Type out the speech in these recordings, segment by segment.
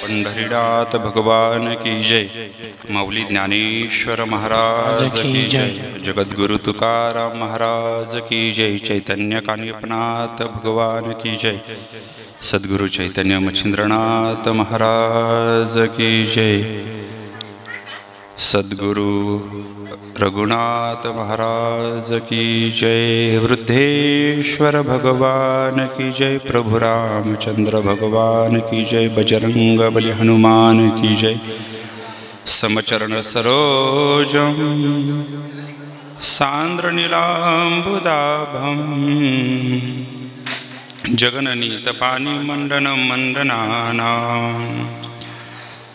पंढरीनाथ भगवान की जय। माऊली ज्ञानेश्वर महाराज की जय। जगद्गुरु तुकाराम महाराज की जय। चैतन्य कानिपनाथ भगवान की जय। सद्गुरु चैतन्य मच्छिंद्रनाथ महाराज की जय। सद्गुरु रघुनाथ महाराज की जय। वृद्धेश्वर भगवान की जय। प्रभु रामचंद्र भगवान की जय। बजरंग बली हनुमान की जय। समचरण सरोजम सांद्र नीलांबुदाभम जगननीत पानी मंडन मंडनानां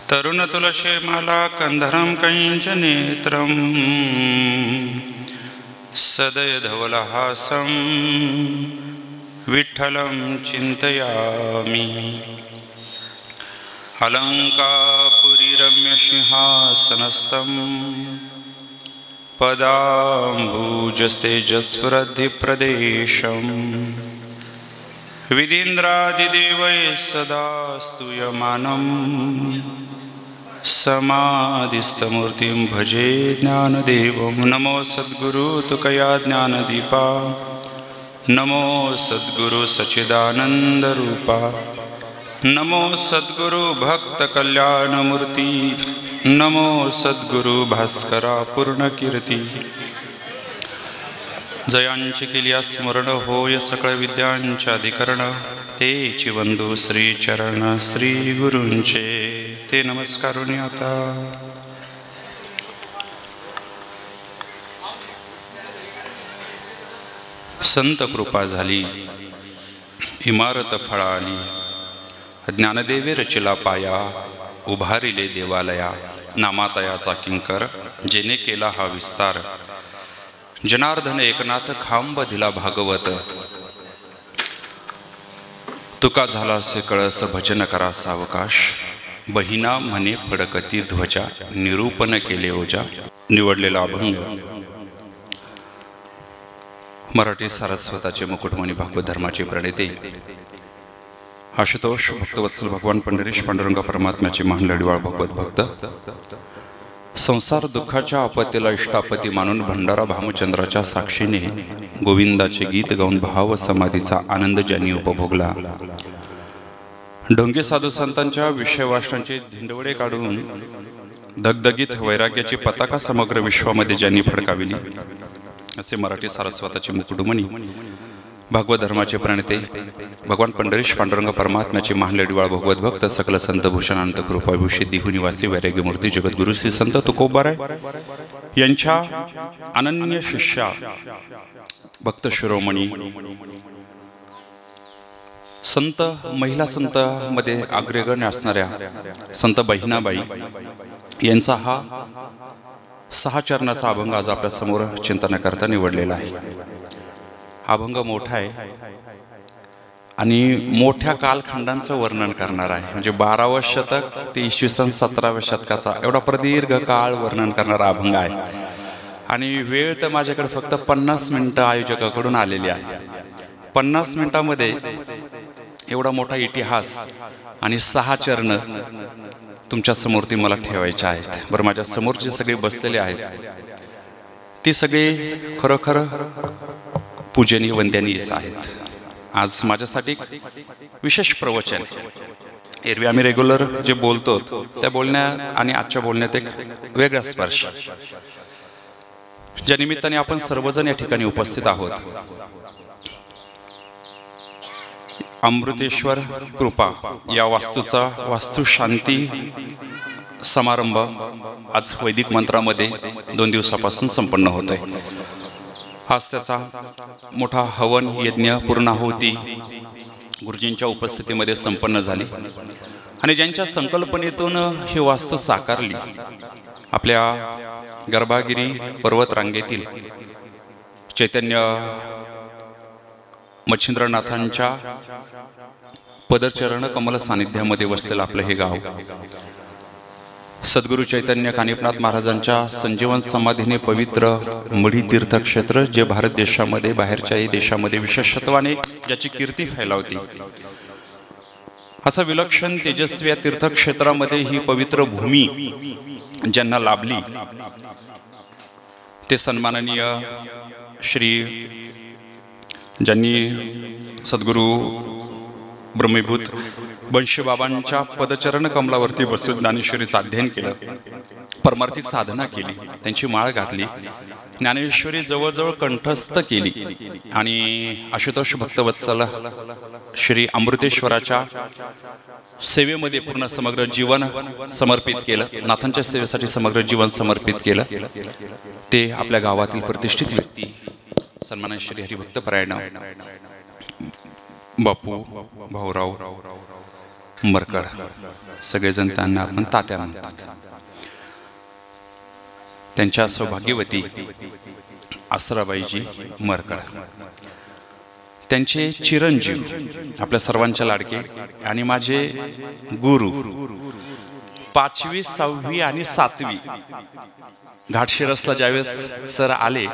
तरुण तुलसी माला कंधरम कंचनेत्रम सदय धवलहासं विठ्ठलं चिंतयामि। अलंकापुरी रम्य सिंहासनस्थं पदाम्बुजस्तेजस्वरद्धि प्रदेशं विदीन्द्रादिदेवैः सदा स्तूयमानं समाधिस्थमूर्तिं भजे ज्ञानदेवं। नमो सद्गुरु तुकया ज्ञानदीपा। नमो सद्गुरु सच्चिदानन्दरूपा। नमो सद्गुरु भक्त कल्याणमूर्ति। नमो सद्गुरु भास्करा पूर्णकीर्ती। जयांची केल्या स्मरण होय सकळ विद्यांचे अधिकरण। तेची वंदू श्री चरण श्री गुरूंचे ते नमस्कारुनी आता। संत कृपा झाली इमारत फळाली। ज्ञानदेवे रचिला पाया उभारिले देवालया। नामातयाचा किंकर जेने केला हा विस्तार। जनार्दन एकनाथ खांब दिला भागवत। तुका झाला से कळस भजन करा सावकाश। बहिना म्हणे फडकती ध्वजा निरूपण केले ओजा। निवडलेला अभंग मराठी सारस्वताचे मुकुटमणी भागवत धर्माचे प्रणेते आशुतोष भक्तवत्सल भगवान पंढरीश पांडुरंग परमात्म्याचे महान लढीवाळ भगवत भक्त। संसार दुःखाच्या आपत्तीला इष्टापती मानून भंडारा भामचंद्राच्या साक्षीने गोविंदाचे गीत गाऊन भाव समाधीचा आनंद ज्यांनी उपभोगला। ढोंगी साधू संतांच्या विषयवाष्टांचे धिंडवडे काढून दगदगीत वैराग्याची पताका समग्र विश्वामध्ये ज्यांनी फडकाविली असे मराठी सारस्वताचे मुकुटमणी भागवत धर्माचे प्रणेते भगवान पंढरीश पांडुरंग परमात्म्याचे महान लढीवाळ भगवत भक्त सकल संत भूषणांत कृपाविषयी देहू निवासी वैराग्यमूर्ती जगद्गुरु श्री संत तुकोबाराय यांच्या अनन्य शिष्या भक्त शिरोमणी संत महिला संत मध्ये अग्रगण्य असणाऱ्या संत बहिणाबाई यांचा हा 6 चरणाचा अभंग आज आपल्या समोर चिंतनाकरता निवडलेला आहे। अभंग मोठा आहे आणि मोठ्या कालखंडांचं वर्णन करणार आहे। म्हणजे 12वे शतक ते इसवी सन 17व्या शतकाचा एवढा प्रदीर्घ काळ वर्णन करणारा अभंग आहे। आणि वेळ तर माझ्याकडे फक्त 50 मिनिटं आयोजकाकडून आलेली आहे। 50 मिनिटांमध्ये एवढा मोठा इतिहास आणि 6 चरण तुमच्या समोर ती मला ठेवायचे आहेत। बरं, माझ्या समोर जे सगळे बसलेले आहेत ती सगळे खरोखर पूजनीय वंदनीयच आहेत। आज माझ्यासाठी विशेष प्रवचन। एरवी आम्ही रेग्युलर जे बोलतो त्या बोलण्यात आणि आजच्या बोलण्यात एक वेगळा स्पर्श, ज्या निमित्ताने आपण सर्वजण या ठिकाणी उपस्थित आहोत। अमृतेश्वर कृपा या वास्तूचा वास्तुशांती समारंभ आज वैदिक मंत्रामध्ये 2 दिवसापासून संपन्न होतोय। आज त्याचा मोठा हवन यज्ञ पूर्णाहुती गुरुजींच्या उपस्थितीमध्ये संपन्न झाली आणि ज्यांच्या संकल्पनेतून ही वास्तू साकारली आपल्या गर्भागिरी पर्वत रांगेतील चैतन्य मच्छिंद्रनाथांच्या पदचरण कमल सानिध्यामध्ये वसलेलं आपलं हे गाव सद्गुरु चैतन्य कानिपनाथ महाराजांच्या संजीवन समाधीने पवित्र मढी तीर्थक्षेत्र जे भारत देशामध्ये बाहेरच्याही देशामध्ये विशेषत्वाने ज्याची कीर्ती फैलावती असं विलक्षण तेजस्वी या तीर्थक्षेत्रामध्ये ही पवित्र भूमी ज्यांना लाभली ते सन्माननीय श्री ज्यांनी सद्गुरू ब्रह्मीभूत बंशीबाबांच्या पदचरण कमलावरती बसून ज्ञानेश्वरीचं अध्ययन केलं, परमार्थिक साधना केली, त्यांची माळ घातली, ज्ञानेश्वरी जवळजवळ कंठस्थ केली आणि आशुतोष भक्तवत्सल श्री अमृतेश्वराच्या सेवेमध्ये पूर्ण समग्र जीवन समर्पित केलं, नाथांच्या सेवेसाठी समग्र जीवन समर्पित केलं। ते आपल्या गावातील प्रतिष्ठित व्यक्ती सन्माननीय श्री हरिभक्तपरायण बापू भाऊराव मरकड, सगळेजण त्यांना आपण तात्या म्हणतात। त्यांच्या सौभाग्यवती आसराबाईजी मरकड, त्यांचे चिरंजीव आपल्या सर्वांच्या लाडके आणि माझे गुरु 5वी 6वी आणि 7वी घाटशिरसला ज्यावेळेस सर आले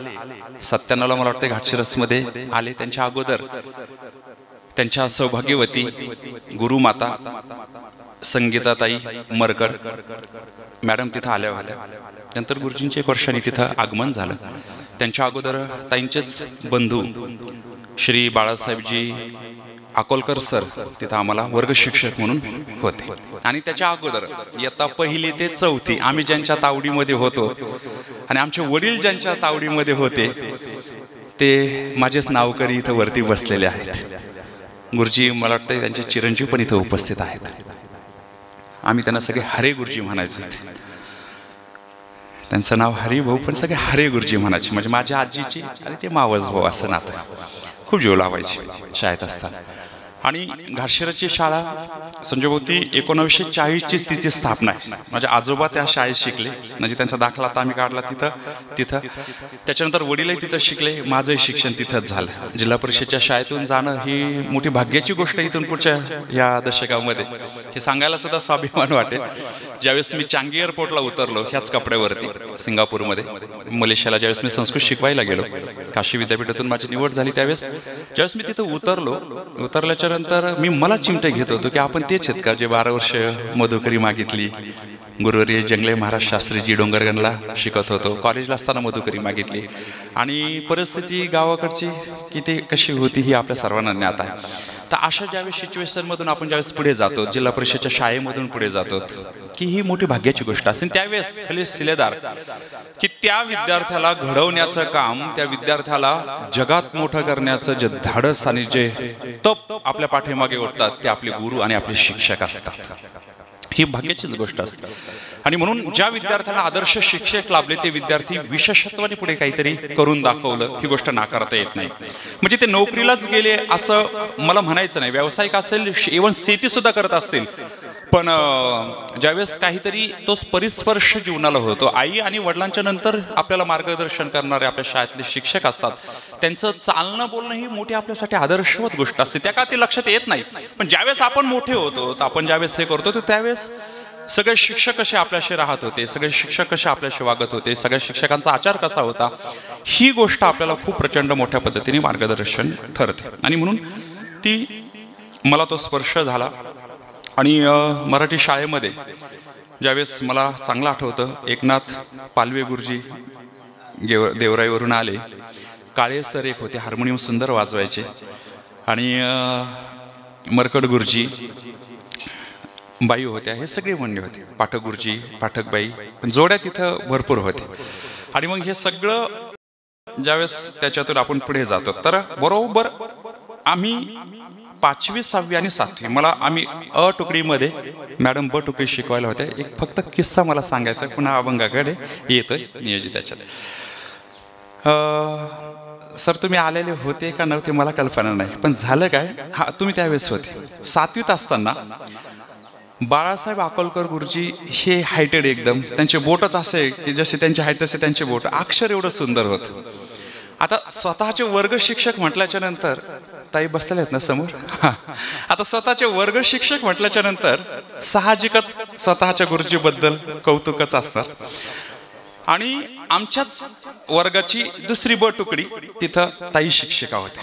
97ला मला वाटतं घाटशिरसमध्ये आले, त्यांच्या अगोदर त्यांच्या सौभाग्यवती गुरुमाता संगीताताई मरकड मॅडम तिथं आल्या होत्या। नंतर गुरुजींच्या 1 वर्षांनी तिथं आगमन झालं। त्यांच्या अगोदर ताईंचेच बंधू श्री बाळासाहेबजी अकोलकर सर तिथं आम्हाला वर्ग शिक्षक म्हणून होते। आणि त्याच्या अगोदर इयत्ता 1ली ते 4थी आम्ही ज्यांच्या तावडीमध्ये होतो आणि आमचे वडील ज्यांच्या तावडीमध्ये होते ते माझेच नावकरी इथं वरती बसलेले आहेत। गुरुजी मला वाटतं त्यांचे चिरंजीव पण इथं उपस्थित आहेत। आम्ही त्यांना सगळे हरे गुरुजी म्हणायचे, त्यांचं नाव हरिभाऊ पण सगळे हरे गुरुजी म्हणायचे, म्हणजे माझ्या आजीची आणि ते मावस भाऊ असं नातं, खूप जीव लावायचे शाळेत असताना। आणि घाटशिरसची शाळा संजयभोवती 1940ची तिची स्थापना आहे। माझे आजोबा त्या शाळेत शिकले, म्हणजे त्यांचा दाखला आता आम्ही काढला तिथं त्याच्यानंतर वडीलही तिथं शिकले, माझंही शिक्षण तिथंच झालं। जिल्हा परिषदच्या शाळेतून जाणं ही मोठी भाग्याची गोष्ट इथून पुढच्या या दशकामध्ये, हे सांगायला सुद्धा स्वाभिमान वाटेल। ज्यावेळेस मी चांगी एअरपोर्टला उतरलो ह्याच कपड्यावरती सिंगापूरमध्ये, मलेशियाला ज्यावेळेस मी संस्कृत शिकवायला गेलो, काशी विद्यापीठातून माझी निवड झाली, त्यावेळेस ज्यावेळेस मी तिथं उतरल्याच्या नंतर मी मला चिमटे घेत होतो की आपण तेच आहेत का जे 12 वर्ष मधुकरी मागितली, गुरुवर्य जंगले महाराज शास्त्रीजी डोंगरगणला शिकत होतो, कॉलेजला असताना मधुकरी मागितली आणि परिस्थिती गावाकडची किती कशी होती ही आपल्या सर्वांना ज्ञात आहे। तर अशा ज्यावेळेस सिच्युएशनमधून आपण ज्यावेळेस पुढे जातो, जिल्हा परिषदच्या शाळेमधून पुढे जातो, की ही मोठी भाग्याची गोष्ट असते। त्यावेळेस खाली शिलेदार की त्या विद्यार्थ्याला घडवण्याचं काम, त्या विद्यार्थ्याला जगात मोठं करण्याचं जे धाडस आणि जे तप आपल्या पाठीमागे ओढतात ते आपले गुरु आणि आपले शिक्षक असतात। ही भाग्याचीच गोष्ट असते। आणि म्हणून ज्या विद्यार्थ्यांना आदर्श शिक्षक लाभले ते विद्यार्थी विशेषत्वाने पुढे काहीतरी करून दाखवलं, ही गोष्ट नाकारता येत नाही। म्हणजे ते नोकरीलाच गेले असं मला म्हणायचं नाही, व्यावसायिक असेल, इव्हन शेती सुद्धा करत असतील, पण ज्यावेळेस काहीतरी तोच परिस्पर्श जीवनाला होतो, आई आणि वडिलांच्या नंतर आपल्याला मार्गदर्शन करणारे आपल्या शाळेतले शिक्षक असतात, त्यांचं चालणं बोलणं ही मोठी आपल्यासाठी आदर्शवत गोष्ट असते। त्या का ते लक्षात येत नाही, पण ज्यावेळेस आपण मोठे होतो, आपण ज्यावेळेस हे करतो, तर त्यावेळेस सगळे शिक्षक कसे आपल्याशी राहत होते, सगळे शिक्षक कसे आपल्याशी वागत होते, सगळ्या शिक्षकांचा आचार कसा होता, ही गोष्ट आपल्याला खूप प्रचंड मोठ्या पद्धतीने मार्गदर्शन ठरते। आणि म्हणून ती मला तो स्पर्श झाला। आणि मराठी शाळेमध्ये ज्यावेळेस मला चांगलं आठवतं, एकनाथ पालवे गुरुजी देवराईवरून आले, काळे सर एक होते, हार्मोनियम सुंदर वाजवायचे, आणि मरकड गुरुजी बाई होत्या, हे सगळे म्हणणे होते, पाठक गुरुजी, पाठकबाई, जोड्या तिथं भरपूर होते। आणि मग हे सगळं ज्यावेळेस त्याच्यातून आपण पुढे जातो, तर बरोबर आम्ही 5वी 6वी आणि 7वी मला आम्ही अ तुकडीमध्ये मॅडम ब तुकडी शिकवायला होत्या। एक फक्त किस्सा मला सांगायचा, पुन्हा अभंगाकडे येतोय नियोजित त्याच्यात। सर तुम्ही आलेले होते का नव्हते मला कल्पना नाही, पण झालं काय, हा तुम्ही त्यावेळेस होते। 7वीत असताना बाळासाहेब अकोलकर गुरुजी हे हायटेड एकदम, त्यांचे बोटच असे की जसे त्यांचे हाईट तसे त्यांचे बोट, अक्षर एवढं सुंदर होतं। आता स्वतःचे वर्ग शिक्षक म्हटल्याच्या नंतर, ताई बसलेले आहेत ना समोर, आता स्वतःचे वर्ग शिक्षक म्हटल्याच्या नंतर साहजिकच स्वतःच्या गुरुजीबद्दल कौतुकच असतात। आणि आमच्याच वर्गाची दुसरी ब तुकडी तिथं ताई शिक्षिका होत्या,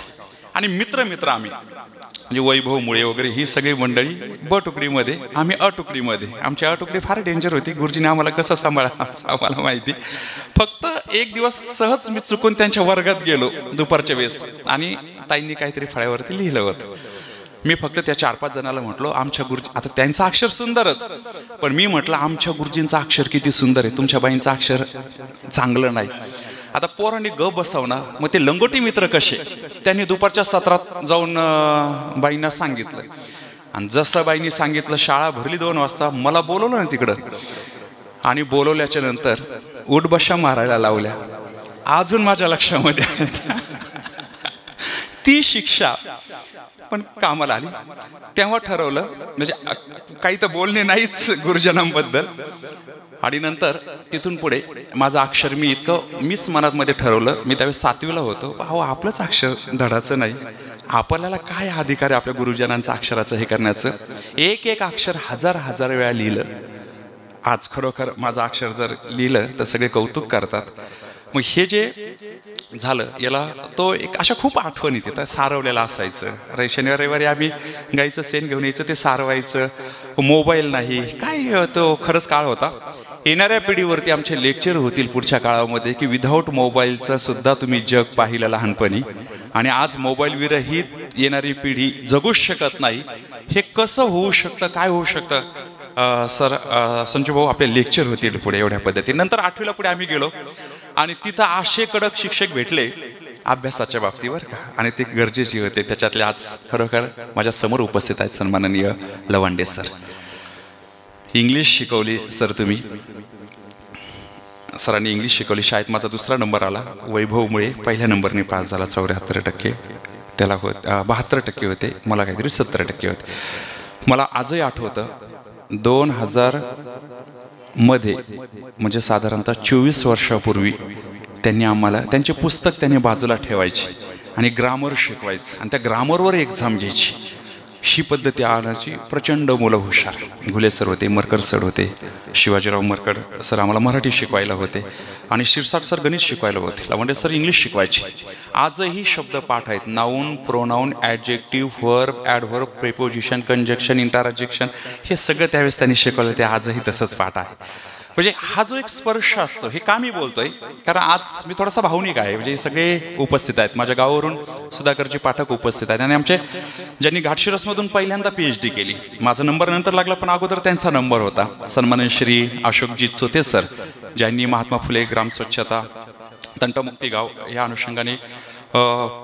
आणि मित्र आम्ही म्हणजे वैभव मुळे वगैरे ही सगळी मंडळी ब तुकडीमध्ये, आम्ही अ तुकडीमध्ये. आमची अ तुकडी फार डेंजर होती. गुरुजीने आम्हाला कसं सांभाळायचं आम्हाला माहिती. फक्त एक दिवस सहज मी चुकून त्यांच्या वर्गात गेलो दुपारच्या वेळेस, आणि ताईंनी काहीतरी फळ्यावरती लिहिलं होतं. मी फक्त त्या 4-5 जणाला म्हटलो, आमच्या गुरुजी, आता त्यांचं अक्षर सुंदरच, पण मी म्हटलं आमच्या गुरुजींचं अक्षर किती सुंदर आहे, तुमच्या बाईंचं अक्षर चांगलं नाही. आता पोरांनी ग बसवना, मग ते लंगोटी मित्र कसे, त्यांनी दुपारच्या सत्रात जाऊन बाईंना सांगितलं. आणि जसं बाईंनी सांगितलं, शाळा भरली 2 वाजता. मला बोलवलं ना तिकडं, आणि बोलवल्याच्या नंतर उठबशा मारायला लावल्या. अजून माझ्या लक्षामध्ये ती शिक्षा पण कामाला आली. तेव्हा ठरवलं, म्हणजे काही तर बोलणे नाहीच गुरुजनांबद्दल. आणि नंतर तिथून पुढे माझं अक्षर मीच मनात ठरवलं. मी त्यावेळेस 7वीला होतो. अहो, आपलंच अक्षर धडाचं नाही, आपल्याला काय अधिकार आहे आपल्या गुरुजनांचं अक्षराचं हे करण्याचं. एक अक्षर हजार वेळा लिहिलं. आज खरोखर माझं अक्षर जर लिहिलं तर सगळे कौतुक करतात. मग हे जे झालं, याला तो एक अशा खूप आठवणी येतात. सारवलेला असायचं. शनिवार रविवारी आम्ही गाईचं शेण घेऊन यायचं, ते सारवायचं. मोबाईल नाही, काय तो खरंच काळ होता. येणाऱ्या पिढीवरती आमचे लेक्चर होतील पुढच्या काळामध्ये की विदाऊट मोबाईलचं सुद्धा तुम्ही जग पाहिलं लहानपणी, आणि आज मोबाईल विरहित येणारी पिढी जगूच शकत नाही. हे कसं होऊ शकतं, काय होऊ शकतं सर? संजू भाऊ, आपले लेक्चर होतील पुढे एवढ्या पद्धतीने. नंतर 8वीला पुढे आम्ही गेलो, आणि तिथं असे कडक शिक्षक भेटले अभ्यासाच्या बाबतीवर का, आणि ते गरजेचे होते. त्याच्यातले आज खरोखर माझ्या समोर उपस्थित आहेत सन्माननीय लवांडे सर. इंग्लिश शिकवली सर तुम्ही. सरांनी इंग्लिश शिकवली. शाळेत माझा 2रा नंबर आला. वैभव मुळे पहिल्या नंबरने पास झाला. 74%. त्याला 72% होते. मला काहीतरी 70% होते. मला आजही आठवतं, 2000 मध्ये, म्हणजे साधारणतः 24 वर्षापूर्वी त्यांनी आम्हाला त्यांचे पुस्तक त्यांनी बाजूला ठेवायचे आणि ग्रामर शिकवायचं, आणि त्या ग्रामरवर एक्झाम घ्यायची. ही पद्धती आणायची. प्रचंड मुलं हुशार. घुले सर होते, मरकर सर होते, शिवाजीराव मरकर सर आम्हाला मराठी शिकवायला होते, आणि शिरसाट सर गणित शिकवायला होते. लवंडे सर इंग्लिश शिकवायचे. आजही शब्द पाठ आहेत. Noun, pronoun, adjective, verb, adverb, preposition, conjunction, interjection, हे सगळं त्यावेळेस त्यांनी शिकवलं. ते आजही तसंच पाठ आहे. म्हणजे हा जो एक स्पर्श असतो, हे का मी बोलतोय, कारण आज मी थोडासा भावनिक आहे. म्हणजे सगळे उपस्थित आहेत. माझ्या गावावरून सुधाकरजी पाठक उपस्थित आहेत, आणि आमचे ज्यांनी घाटशिरसमधून पहिल्यांदा PhD केली. माझा नंबर नंतर लागला, पण अगोदर त्यांचा नंबर होता. सन्माननीय श्री अशोकजी चोते सर, ज्यांनी महात्मा फुले ग्राम स्वच्छता, तंटमुक्ती गाव या अनुषंगाने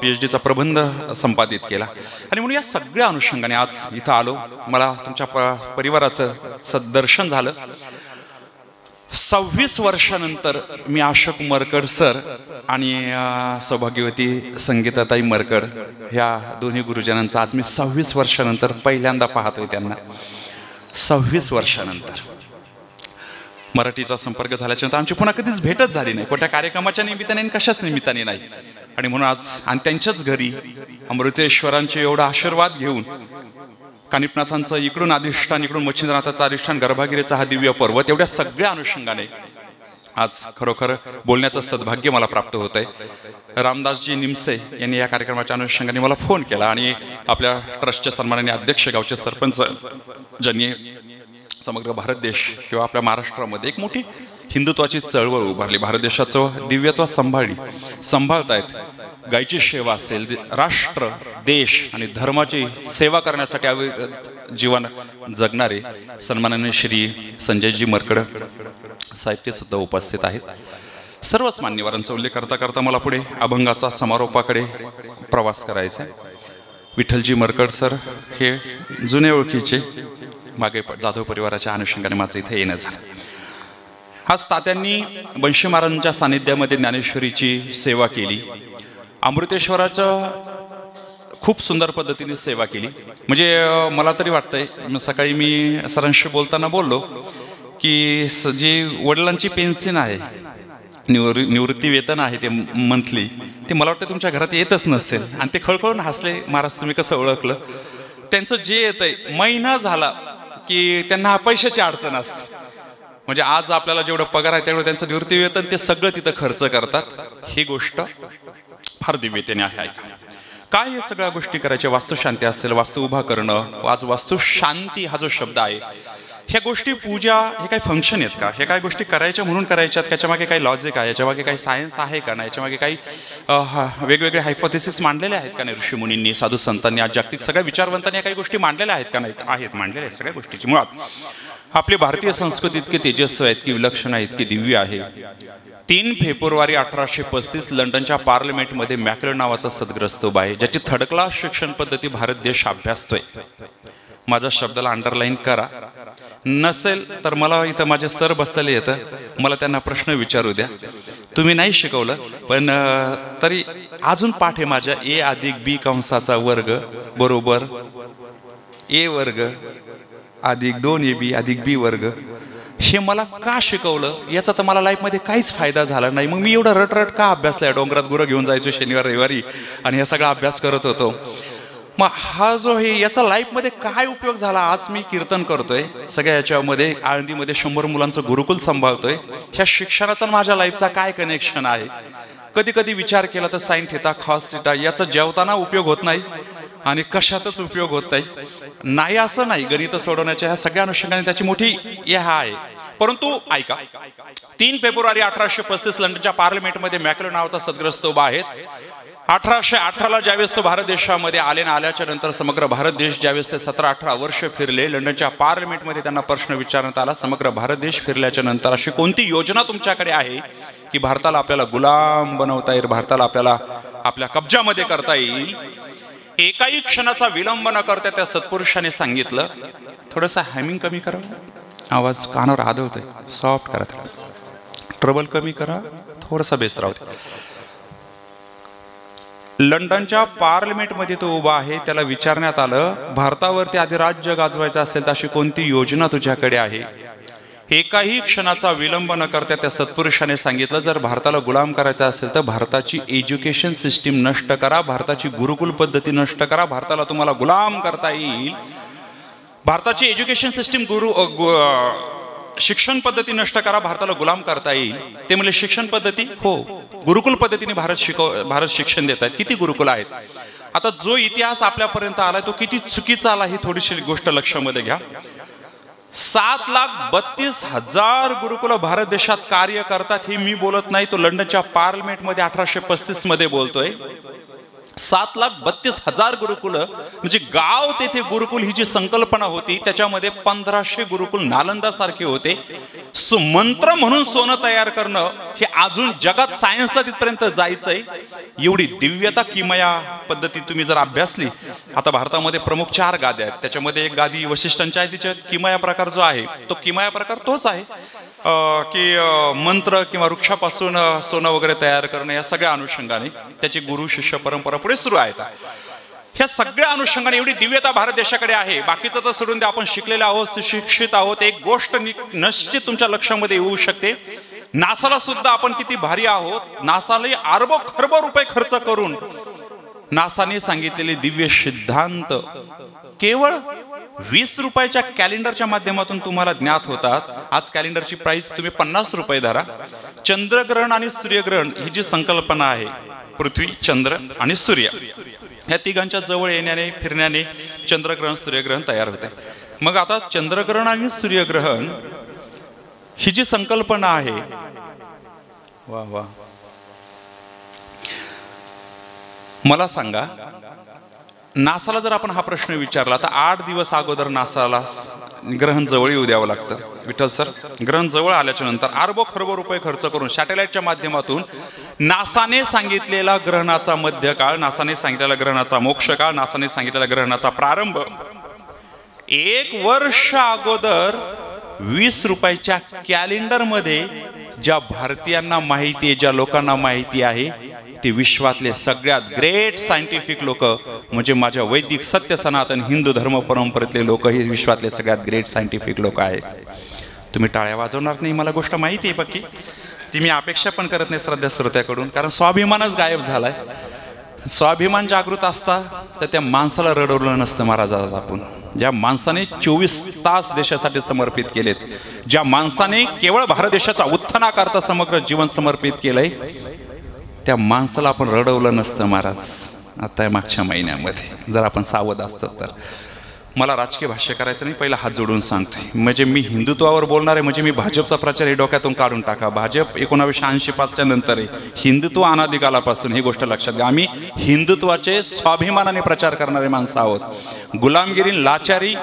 PhDचा प्रबंध संपादित केला. आणि म्हणून या सगळ्या अनुषंगाने आज इथं आलो. मला तुमच्या परिवाराचं सदर्शन झालं. 26 वर्षानंतर मी अशोक मरकड सर आणि सौभाग्यवती संगीताताई मरकड ह्या दोन्ही गुरुजनांचं आज मी 26 वर्षानंतर पहिल्यांदा पाहतोय त्यांना. 26 वर्षानंतर मराठीचा संपर्क झाल्याच्या नंतर आमची पुन्हा कधीच भेटच झाली नाही, कोणत्या कार्यक्रमाच्या निमित्ताने, कशाच निमित्ताने नाही. आणि म्हणून आज आणि त्यांच्याच घरी अमृतेश्वरांचे एवढा आशीर्वाद घेऊन, कानिपनाथांचं इकडून अधिष्ठान, इकडून मच्छिंद्रनाथाचं अधिष्ठान, गर्भागिरीचा हा दिव्य पर्वत, एवढ्या सगळ्या अनुषंगाने आज खरोखर बोलण्याचं सद्भाग्य मला प्राप्त होत आहे. रामदासजी निमसे यांनी या कार्यक्रमाच्या अनुषंगाने मला फोन केला, आणि आपल्या ट्रस्टचे सन्माननीय अध्यक्ष, गावचे सरपंच, ज्यांनी समग्र भारत देश किंवा आपल्या महाराष्ट्रामध्ये एक मोठी हिंदुत्वाची चळवळ उभारली, भारत देशाचं दिव्यत्व सांभाळतायत. गायची सेवा असेल, राष्ट्र, देश आणि धर्माची सेवा करण्यासाठी जीवन जगणारे सन्माननीय श्री संजयजी मरकड साहेब ते सुद्धा उपस्थित आहेत. सर्वच मान्यवरांचा उल्लेख करता करता मला पुढे अभंगाचा समारोपाकडे प्रवास करायचा. विठ्ठलजी मरकड सर हे जुने ओळखीचे, मागे जाधव परिवाराच्या अनुषंगाने माझं इथे येणं झालं. आज तात्यांनी बंशी महाराजांच्या सानिध्यामध्ये ज्ञानेश्वरीची सेवा केली. अमृतेश्वराचं खूप सुंदर पद्धतीने सेवा केली. म्हणजे मला तरी वाटतंय, सकाळी मी सरांशी बोलताना बोललो की जी वडिलांची पेन्शन आहे, निवृत्ती वेतन आहे ते मंथली, ते मला वाटतं तुमच्या घरात येतच नसेल. आणि ते खळखळून हसले, महाराज तुम्ही कसं ओळखलं. त्यांचं जे येतंय महिना झाला की त्यांना पैशाची अडचण असते. म्हणजे आज आपल्याला जेवढं पगार आहे तेवढं त्यांचं निवृत्ती वेतन ते सगळं तिथं खर्च करतात. ही गोष्ट फार दिव्यतेने आहे. काय हे सगळ्या गोष्टी करायच्या? वास्तुशांती असेल, वास्तू उभा करणं, आज वास्तुशांती हा जो शब्द आहे, ह्या गोष्टी पूजा हे काही फंक्शन आहेत का? हे काही गोष्टी करायच्या म्हणून करायच्यात? त्याच्यामागे काही लॉजिक आहे? याच्यामागे काही सायन्स आहे का? नाही याच्यामागे काही वेगवेगळे हायपोथेसिस मांडलेले आहेत का नाही ऋषीमुनींनी, साधू संतांनी, आज जागतिक सगळ्या विचारवंतांनी या काही गोष्टी मांडलेल्या आहेत का? नाही आहेत, मांडलेल्या आहेत सगळ्या गोष्टीची. मुळात आपली भारतीय संस्कृती इतकी तेजस्वी आहे, इतकी विलक्षण आहे, इतकी दिव्य आहे. 3 फेब्रुवारी 1835 लंडनच्या पार्लमेंटमध्ये मॅकॅलन नावाचा सद्ग्रस्त उभा आहे, ज्याची थर्ड क्लास शिक्षण पद्धती भारत देश अभ्यासतोय. माझ्या शब्दाला अंडरलाईन करा. नसेल तर मला इथं माझे सर बसलेले येतं, मला त्यांना प्रश्न विचारू द्या. तुम्ही नाही शिकवलं पण तरी अजून पाठ आहे माझ्या. ए अधिक बी कंसाचा वर्ग बरोबर ए वर्ग अधिक 2ab अधिक बी वर्ग. हे मला का शिकवलं याचा तर मला लाईफमध्ये काहीच फायदा झाला नाही. मग मी एवढा रटरट का अभ्यासला? डोंगरात गुरं घेऊन जायचो शनिवार रविवारी आणि हे सगळा अभ्यास करत होतो. मग हा जो हे याचा लाईफमध्ये काय उपयोग झाला? आज मी कीर्तन करतोय, सगळ्या याच्यामध्ये आळंदीमध्ये 100 मुलांचं गुरुकुल सांभाळतोय. ह्या शिक्षणाचा माझ्या लाईफचा काय कनेक्शन आहे? कधी कधी विचार केला तर साइन थिटा कॉस थिटा याचा जेवताना उपयोग होत नाही आणि कशातच उपयोग होत नाही असं नाही. गणित सोडवण्याच्या ह्या सगळ्या अनुषंगाने त्याची मोठी हा आहे. परंतु ऐका, 3 फेब्रुवारी 1835 लंडनच्या पार्लमेंटमध्ये मॅकॅलन नावाचा सद्ग्रस्त उभा आहे. 1818ला ज्यावेळेस तो भारत देशामध्ये आले ना, आल्याच्या नंतर समग्र भारत देश ज्यावेळेस ते 17-18 वर्ष फिरले, लंडनच्या पार्लमेंटमध्ये त्यांना प्रश्न विचारण्यात आला, समग्र भारत देश फिरल्याच्या नंतर अशी कोणती योजना तुमच्याकडे आहे की भारताला आपल्याला गुलाम बनवता येईल, भारताला आपल्याला आपल्या कब्जामध्ये करता येईल? एकाही क्षणाचा विलंब न करता त्या सत्पुरुषाने सांगितलं, थोडंसं हॅमिंग कमी करा, आवाज कानावर आदळतोय, सॉफ्ट करा, ट्रबल कमी करा, थोडासा बेस राहू. लंडनच्या पार्लमेंटमध्ये तो उभा आहे. त्याला विचारण्यात आलं, भारतावरती आधी राज्य गाजवायचं असेल तर अशी कोणती योजना तुझ्याकडे आहे? एकाही क्षणाचा विलंब न करता त्या सत्पुरुषाने सांगितलं, जर भारताला गुलाम करायचं असेल तर भारताची एज्युकेशन सिस्टीम नष्ट करा, भारताची गुरुकुल पद्धती नष्ट करा, भारताला तुम्हाला गुलाम करता येईल. भारताची एज्युकेशन सिस्टीम शिक्षण पद्धती नष्ट करा, भारताला गुलाम करता येईल. ते म्हणजे शिक्षण पद्धती, हो गुरुकुल पद्धतीने भारत शिक्षण देत आहेत. किती गुरुकुल आहेत? आता जो इतिहास आपल्यापर्यंत आलाय तो किती चुकीचा आला ही थोडीशी गोष्ट लक्षामध्ये घ्या. 7,32,000 गुरुकुल भारत देशात कार्य करतात. हे मी बोलत नाही, तो लंडनच्या पार्लमेंटमध्ये 1835 मध्ये बोलतोय. 7,32,000 गुरुकुल म्हणजे गाव तेथे गुरुकुल ही जी संकल्पना होती त्याच्यामध्ये 1500 गुरुकुल नालंदा सारखे होते. मंत्र म्हणून सोनं तयार करणं हे अजून जगात सायन्सला तिथपर्यंत जायचंय. एवढी दिव्यता किमया पद्धती तुम्ही जर अभ्यासली, आता भारतामध्ये प्रमुख 4 गाद्या आहेत, त्याच्यामध्ये एक गादी वशिष्ठांच्या आहे. तिच्यात किमया प्रकार जो आहे तो किमया प्रकार तोच आहे की मंत्र किंवा वृक्षापासून सोनं वगैरे तयार करणं, या सगळ्या अनुषंगाने त्याची गुरु शिष्य परंपरा पुढे सुरू आहेत. ह्या सगळ्या अनुषंगाने एवढी दिव्यता भारत देशाकडे आहे. बाकीचं तर सोडून द्या, आपण शिकलेले आहोत, सुशिक्षित आहोत. एक गोष्ट निश्चित तुमच्या लक्षामध्ये येऊ शकते, नासाला सुद्धा आपण किती भारी आहोत. नासाला अरबो खरबो रुपये खर्च करून नासाने सांगितलेले दिव्य सिद्धांत केवळ 20 रुपयाच्या कॅलेंडरच्या माध्यमातून तुम्हाला ज्ञात होतात. आज कॅलेंडरची प्राइस तुम्ही 50 रुपये धरा. चंद्रग्रहण आणि सूर्यग्रहण ही जी संकल्पना आहे, पृथ्वी, चंद्र आणि सूर्य ह्या तिघांच्या जवळ येण्याने फिरण्याने चंद्रग्रहण सूर्यग्रहण तयार होते. मग आता चंद्रग्रहण आणि सूर्यग्रहण ही जी संकल्पना आहे, वा वा, मला सांगा, नासाला जर आपण हा प्रश्न विचारला तर 8 दिवस अगोदर नासाला ग्रहण जवळ येऊ द्यावं लागतं. विठ्ठल सर, ग्रहण जवळ आल्याच्या नंतर अरबो खरबो रुपये खर्च करून सॅटेलाइटच्या माध्यमातून नासाने सांगितलेला ग्रहणाचा मध्यकाळ, नासाने सांगितलेला ग्रहणाचा मोक्षकाळ, नासाने सांगितलेला ग्रहणाचा प्रारंभ 1 वर्ष अगोदर 20 रुपयाच्या कॅलेंडरमध्ये ज्या भारतीयांना माहिती आहे, ज्या लोकांना माहिती आहे, ते विश्वातले सगळ्यात ग्रेट सायंटिफिक लोक म्हणजे माझ्या वैदिक सत्य सनातन हिंदू धर्म परंपरेतले लोक हे विश्वातले सगळ्यात ग्रेट सायंटिफिक लोक आहेत. तुम्ही टाळ्या वाजवणार नाही, मला गोष्ट माहिती आहे पक्की, ती मी अपेक्षा पण करत नाही श्रद्धा श्रोत्याकडून, कारण स्वाभिमानच गायब झालाय. स्वाभिमान जागृत असता तर त्या माणसाला रडवलं नसतं महाराज. आज आपण ज्या माणसाने 24 तास देशासाठी समर्पित केलेत, ज्या माणसाने केवळ भारत देशाचा उत्थानाकरता समग्र जीवन समर्पित केलंय, त्या माणसाला आपण रडवलं नसतं महाराज. आता मागच्या महिन्यामध्ये, जर आपण सावध असतो तर. मला राजकीय भाष्य करायचं नाही, पहिला हात जोडून सांगतोय. म्हणजे मी हिंदुत्वावर बोलणार आहे, म्हणजे मी भाजपचा प्रचार हे डोक्यातून काढून टाका. भाजप 1985 नंतर आहे, हिंदुत्व अनादिकालापासून, ही गोष्ट लक्षात घ्या. आम्ही हिंदुत्वाचे स्वाभिमानाने प्रचार करणारे माणसं आहोत. गुलामगिरी, लाचारी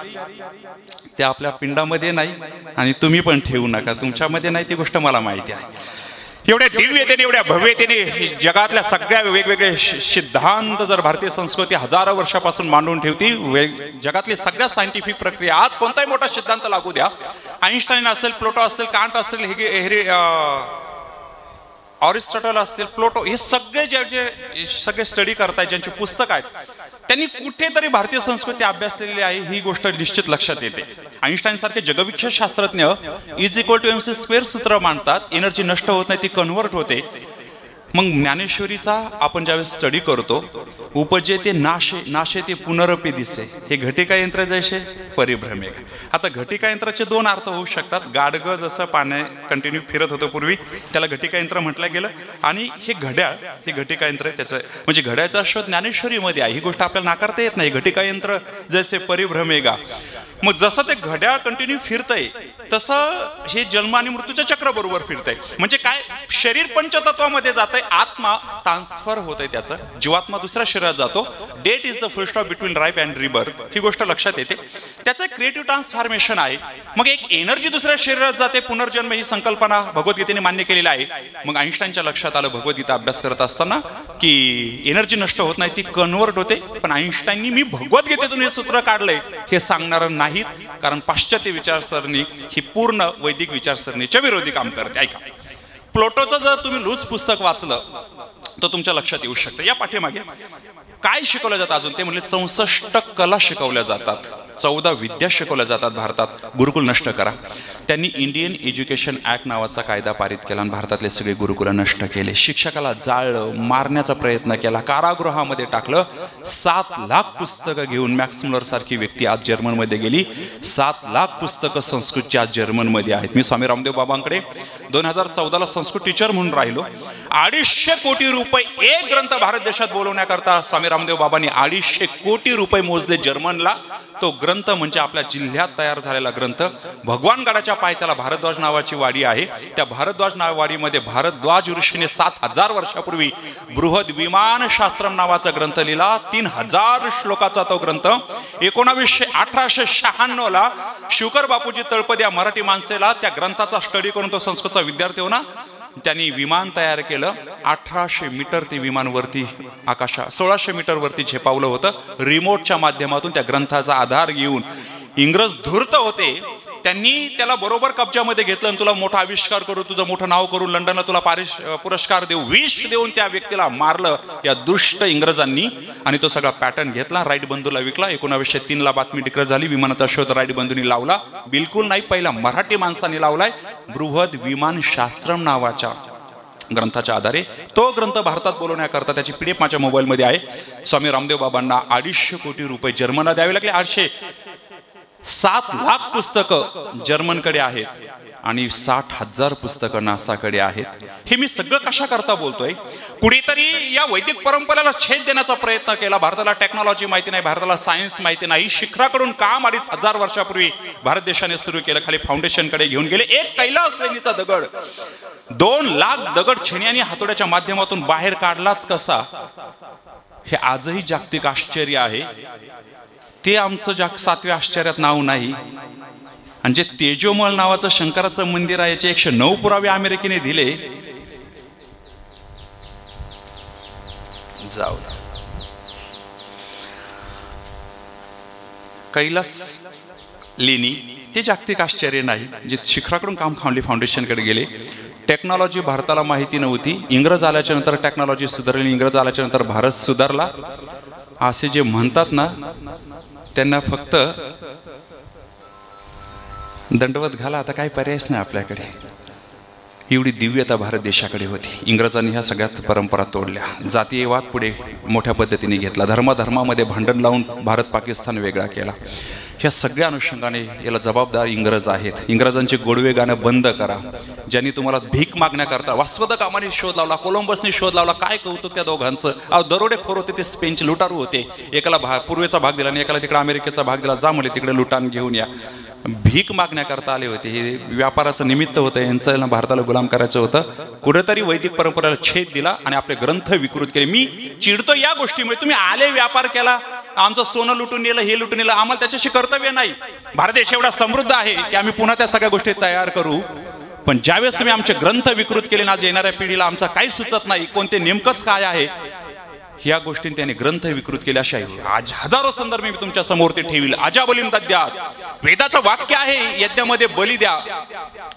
ते आपल्या पिंडामध्ये नाही आणि तुम्ही पण ठेवू नका, तुमच्यामध्ये नाही, ती गोष्ट मला माहिती आहे. एवढ्या दिव्यतेने, एवढ्या भव्यतेने जगातल्या सगळ्या वेगवेगळे सिद्धांत जर भारतीय संस्कृती हजारो वर्षापासून मांडून ठेवती, जगातली सगळ्या सायंटिफिक प्रक्रिया, आज कोणताही मोठा सिद्धांत लागू द्या, आईन्स्टाईन असेल, प्लूटो असेल, कांट असेल, ऑरिस्टॉटल असेल, प्लूटो, हे सगळे जे सगळे स्टडी करतायत, ज्यांची पुस्तक आहेत, त्यांनी कुठेतरी भारतीय संस्कृती अभ्यासलेली आहे, ही गोष्ट निश्चित लक्षात येते. आईन्स्टाईन सारखे जगविख्यात शास्त्रज्ञ E=mc² सूत्र मांडतात, एनर्जी नष्ट होत नाही, ती कन्व्हर्ट होते. मग ज्ञानेश्वरीचा आपण ज्यावेळेस स्टडी करतो, उपजे ते नाशे, नाशे ते पुनरपी दिसे, हे घटिका यंत्र जैसे परिभ्रमे. आता घटिका यंत्राचे दोन अर्थ होऊ शकतात. गाडगं जसं पाण्या कंटिन्यू फिरत होतं पूर्वी, त्याला घटिका यंत्र म्हटलं गेलं, आणि हे घड्याळ, हे घटिका यंत्र, त्याचं म्हणजे घड्याळचा शोध ज्ञानेश्वरीमध्ये आहे. ही गोष्ट आपल्याला नाकारता येत नाही. घटिका यंत्र जैसे परिभ्रमेगा. मग जसं ते घड्याळ कंटिन्यू फिरतंय, तसं हे जन्म आणि मृत्यूच्या चक्र बरोबर फिरतंय. म्हणजे काय, शरीर पंचतत्वामध्ये जातंय, आत्मा ट्रान्सफर होतंय, त्याचं जीवात्मा दुसऱ्या शरीरात जातो. Death is the full stop between life and rebirth, ही गोष्ट लक्षात येते. त्याचं क्रिएटिव्ह ट्रान्सफॉर्मेशन आहे. मग एक एनर्जी दुसऱ्या शरीरात जाते, पुनर्जन्म, ही संकल्पना भगवद्गीतेने मान्य केलेली आहे. मग आईन्स्टाईनच्या लक्षात आलं भगवद्गीता अभ्यास करत असताना की एनर्जी नष्ट होत नाही, ती कन्व्हर्ट होते. पण आईन्स्टाईननी मी भगवद्गीतेतून हे सूत्र काढलंय हे सांगणार नाहीत, कारण पाश्चात्य विचारसरणी ही पूर्ण वैदिक विचारसरणीच्या विरोधी काम करते. ऐका, प्लूटोचं जर तुम्ही लूज पुस्तक वाचलं तर तुमच्या लक्षात येऊ शकतं. या पाठीमागे काय शिकवलं जातं अजून, ते म्हणजे 64 कला शिकवल्या जातात, 14 विद्या शिकवल्या जातात भारतात. गुरुकुल नष्ट करा. त्यांनी इंडियन एज्युकेशन ॲक्ट नावाचा कायदा पारित केला आणि भारतातले सगळे गुरुकुल नष्ट केले. शिक्षकाला जाळलं, मारण्याचा प्रयत्न केला, कारागृहामध्ये टाकलं. 7 लाख पुस्तकं घेऊन मॅक्स मुलर सारखी व्यक्ती आज जर्मनमध्ये गेली. 7 लाख पुस्तकं संस्कृतची आज जर्मनमध्ये आहेत. मी स्वामी रामदेव बाबांकडे 2014ला संस्कृत टीचर म्हणून राहिलो. 250 कोटी रुपये एक ग्रंथ भारत देशात बोलवण्याकरता स्वामी रामदेव बाबांनी 250 कोटी रुपये मोजले जर्मनला. तो ग्रंथ म्हणजे आपल्या जिल्ह्यात तयार झालेला ग्रंथ. भगवानगडाच्या पायथ्याला भारद्वाज नावाची वाडी आहे. त्या भारद्वाज वाडीमध्ये भारद्वाज ऋषीने 7000 वर्षापूर्वी बृहद विमान शास्त्रम नावाचा ग्रंथ लिहिला. 3000 श्लोकाचा तो ग्रंथ. 1896ला शिवकर बापूजी तळपदे या मराठी माणसेला त्या ग्रंथाचा स्टडी करून, तो संस्कृतचा विद्यार्थी होना, त्यांनी विमान तयार केलं. 1800 मीटर ते विमानवरती आकाशा 1600 मीटर वरती झेपावलं होतं. रिमोटच्या माध्यमातून त्या ग्रंथाचा आधार घेऊन इंग्रज धूर्त होते, त्यांनी त्याला बरोबर कब्जामध्ये घेतलं आणि तुला मोठा आविष्कार करू, तुझं मोठं नाव करू, लंडनला तुला पुरस्कार देऊ, विष देऊन त्या व्यक्तीला मारलं या दुष्ट इंग्रजांनी. आणि तो सगळा पॅटर्न घेतला, राईट बंधूला विकला. 1903ला बातमी डिक्लेअर झाली, विमानाचा शोध राईट बंधूंनी लावला. बिलकुल नाही, पहिला मराठी माणसाने लावलाय. बृहद विमान शास्त्रम नावाच्या ग्रंथाच्या आधारे तो ग्रंथ भारतात बोलवण्याकरता त्याची PDF माझ्या मोबाईलमध्ये आहे. स्वामी रामदेव बाबांना 250 कोटी रुपये जर्मनला द्यावे लागले. 7 लाख पुस्तकं जर्मनकडे आहेत आणि 60,000 पुस्तकं नासाकडे आहेत. हे मी सगळं कशा करता बोलतोय, कुणीतरी या वैदिक परंपरेला छेद देण्याचा प्रयत्न केला. भारताला टेक्नॉलॉजी माहिती नाही, भारताला सायन्स माहिती नाही. शिखराकडून काम 2,500 वर्षापूर्वी भारत देशाने सुरू केलं. खाली फाउंडेशनकडे घेऊन गेले. एक कैलास लेणीचा दगड, 2 लाख दगड छेन्याने हातोड्याच्या माध्यमातून बाहेर काढलाच कसा, हे आजही जागतिक आश्चर्य आहे. ते आमचं 7व्या आश्चर्यात नाव नाही. आणि जे तेजोमल नावाचं शंकराचं मंदिर आहे, याचे 109 पुरावे अमेरिकेने दिले. जाऊ कैलास लेणी ते जागतिक आश्चर्य नाही. जे शिखराकडून काम खांडली फाउंडेशनकडे गेले. टेक्नॉलॉजी भारताला माहिती नव्हती. इंग्रज आल्याच्या नंतर टेक्नॉलॉजी सुधारली. इंग्रज आल्याच्या नंतर भारत सुधारला. असे जे म्हणतात ना, त्यांना फक्त दंडवत घाला, आता काही पर्यायच नाही आपल्याकडे. एवढी दिव्यता भारत देशाकडे होती. इंग्रजांनी ह्या सगळ्यात परंपरा तोडल्या. जातीयवाद पुढे मोठ्या पद्धतीने घेतला. धर्मामध्ये भांडण लावून भारत पाकिस्तान वेगळा केला. ह्या सगळ्या अनुषंगाने याला जबाबदार इंग्रज आहेत. इंग्रजांचे गोडवे गाणं बंद करा, ज्यांनी तुम्हाला भीक मागण्याकरता वास्को द गामाने शोध लावला, कोलंबसने शोध लावला. काय कौतुक त्या दोघांचं. दरोडेखोर होते ते, स्पेनचे लुटारू होते. एकाला पूर्वेचा भाग दिला आणि एकाला तिकडे अमेरिकेचा भाग दिला. जा मुले तिकडे लुटान घेऊन या. भीक मागण्याकरता आले होते. हे व्यापाराचं निमित्त होतं. यांचं भारताला गुलाम करायचं होतं. कुठेतरी वैदिक परंपरेला छेद दिला आणि आपले ग्रंथ विकृत केले. मी चिडतो या गोष्टीमुळे. तुम्ही आले, व्यापार केला, आमचं सोनं लुटून नेलं, हे लुटून नेलं, आम्हाला त्याच्याशी कर्तव्य नाही. भारत देश एवढा समृद्ध आहे की आम्ही पुन्हा त्या सगळ्या गोष्टी तयार करू. पण ज्यावेळेस तुम्ही आमचे ग्रंथ विकृत केले ना, आज येणाऱ्या पिढीला आमचा काही सुचत नाही, कोणते नेमकंच काय आहे. ह्या गोष्टींनी त्याने ग्रंथ विकृत केले. अशा आज हजारो संदर्भ मी तुमच्या समोर ते ठेवील. अजाबलीम दद्यात, वेदाचं वाक्य आहे, यज्ञामध्ये बली द्या.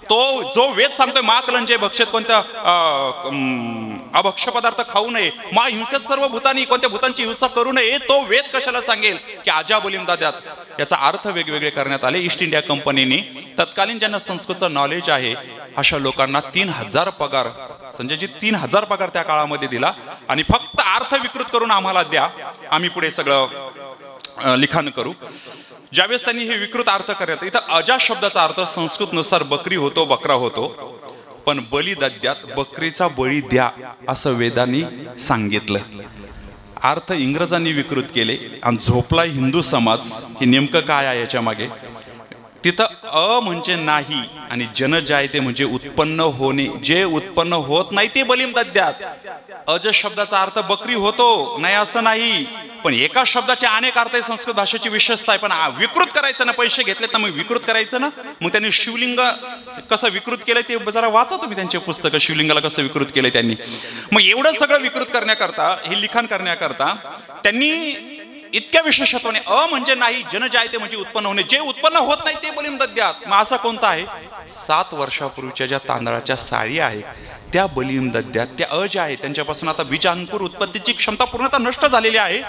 तो जो वेद सांगतोय महाकलंजे भक्षित कोणत्या अभक्ष्य पदार्थ खाऊ नये, मा हिंसेत सर्व भूतांनी कोणत्या भूतांची हिंसा करू नये, तो वेद कशाला सांगेल की अजाबलीम दद्यात. याचा अर्थ वेगवेगळे करण्यात आले. ईस्ट इंडिया कंपनीने तत्कालीन ज्यांना संस्कृतचं नॉलेज आहे अशा लोकांना 3000 पगार, संजयजी 3000 पगार त्या काळामध्ये दिला आणि फक्त अर्थ विकृत करून आम्हाला द्या, आम्ही पुढे सगळं लिखाण करू. ज्यावेळेस त्यांनी हे विकृत अर्थ करत, इथं अजा शब्दाचा अर्थ संस्कृतनुसार बकरी होतो, बकरा होतो. पण बली दद्यात, बकरीचा बळी द्या असं वेदांनी सांगितलं. अर्थ इंग्रजांनी विकृत केले आणि झोपला हिंदू समाज. हे नेमकं काय आहे याच्या मागे. तिथं म्हणजे नाही आणि जनजायते म्हणजे उत्पन्न होणे. जे उत्पन्न होत नाही ते बलीम दद्यात. अज शब्दाचा अर्थ बकरी होतो नाही असं नाही, पण एका शब्दाचे अनेक अर्थ आहे. संस्कृत भाषेची विशेषता आहे. पण विकृत करायचं ना, पैसे घेतलेत ना, मग विकृत करायचं ना. मग त्यांनी शिवलिंग कसं विकृत केलंय ते जरा वाचा तुम्ही त्यांचे पुस्तकं. शिवलिंगाला कसं विकृत केलंय त्यांनी. मग एवढं सगळं विकृत करण्याकरता, हे लिखाण करण्याकरता त्यांनी इतक्या विशेषत्वाने म्हणजे नाही, जनजायते म्हणजे उत्पन्न होणे, जे उत्पन्न होत नाही ते बलीम दद्यात. मग असा कोणता आहे? 7 वर्षापूर्वीच्या ज्या तांदळाच्या साळी आहेत त्या बलीम दद्यात. त्या अज आहे, त्यांच्यापासून आता बीज अंकुर उत्पत्तीची क्षमता पूर्णतः नष्ट झालेली आहे.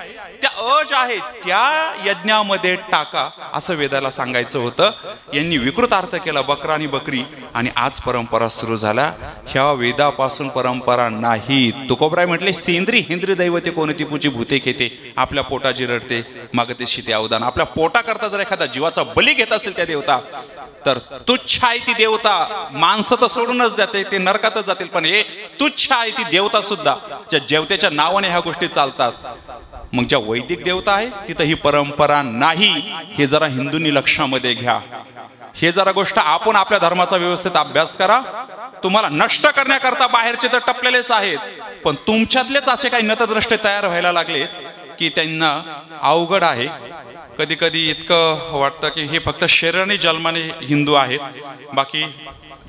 त्या अज आहेत, त्या यज्ञामध्ये टाका असं वेदाला सांगायचं होतं. यांनी विकृत अर्थ केला, बकरा आणि बकरी, आणि आज परंपरा सुरू झाल्या. ह्या वेदापासून परंपरा नाही. तुकोबराय म्हटले, सेंद्री हेंद्री दैवते कोणती पूजी भूते घेते, आपल्या पोटाची रडते मागते शिते अवदान. आपल्या पोटाकरता जर एखादा जीवाचा बली घेत असेल त्या देवता, तर तुच्छ आहे ती देवता. माणसं तर सोडूनच जाते, ते नरकातच जातील, पण हे तुच्छ आहे ती देवता सुद्धा, ज्या देवतेच्या नावाने ह्या गोष्टी चालतात. मग ज्या वैदिक देवता आहे तिथं ही परंपरा नाही. हे जरा हिंदूंनी लक्षामध्ये घ्या. हे जरा गोष्ट आपण आपल्या धर्माचा व्यवस्थित अभ्यास करा. तुम्हाला नष्ट करण्याकरता बाहेरचे तर टपलेलेच आहेत, पण तुमच्यातलेच असे काही नतद्रष्टे तयार व्हायला लागले की त्यांना अवघड आहे. कधी कधी इतकं वाटतं की हे फक्त शरीराने जन्माने हिंदू आहेत, बाकी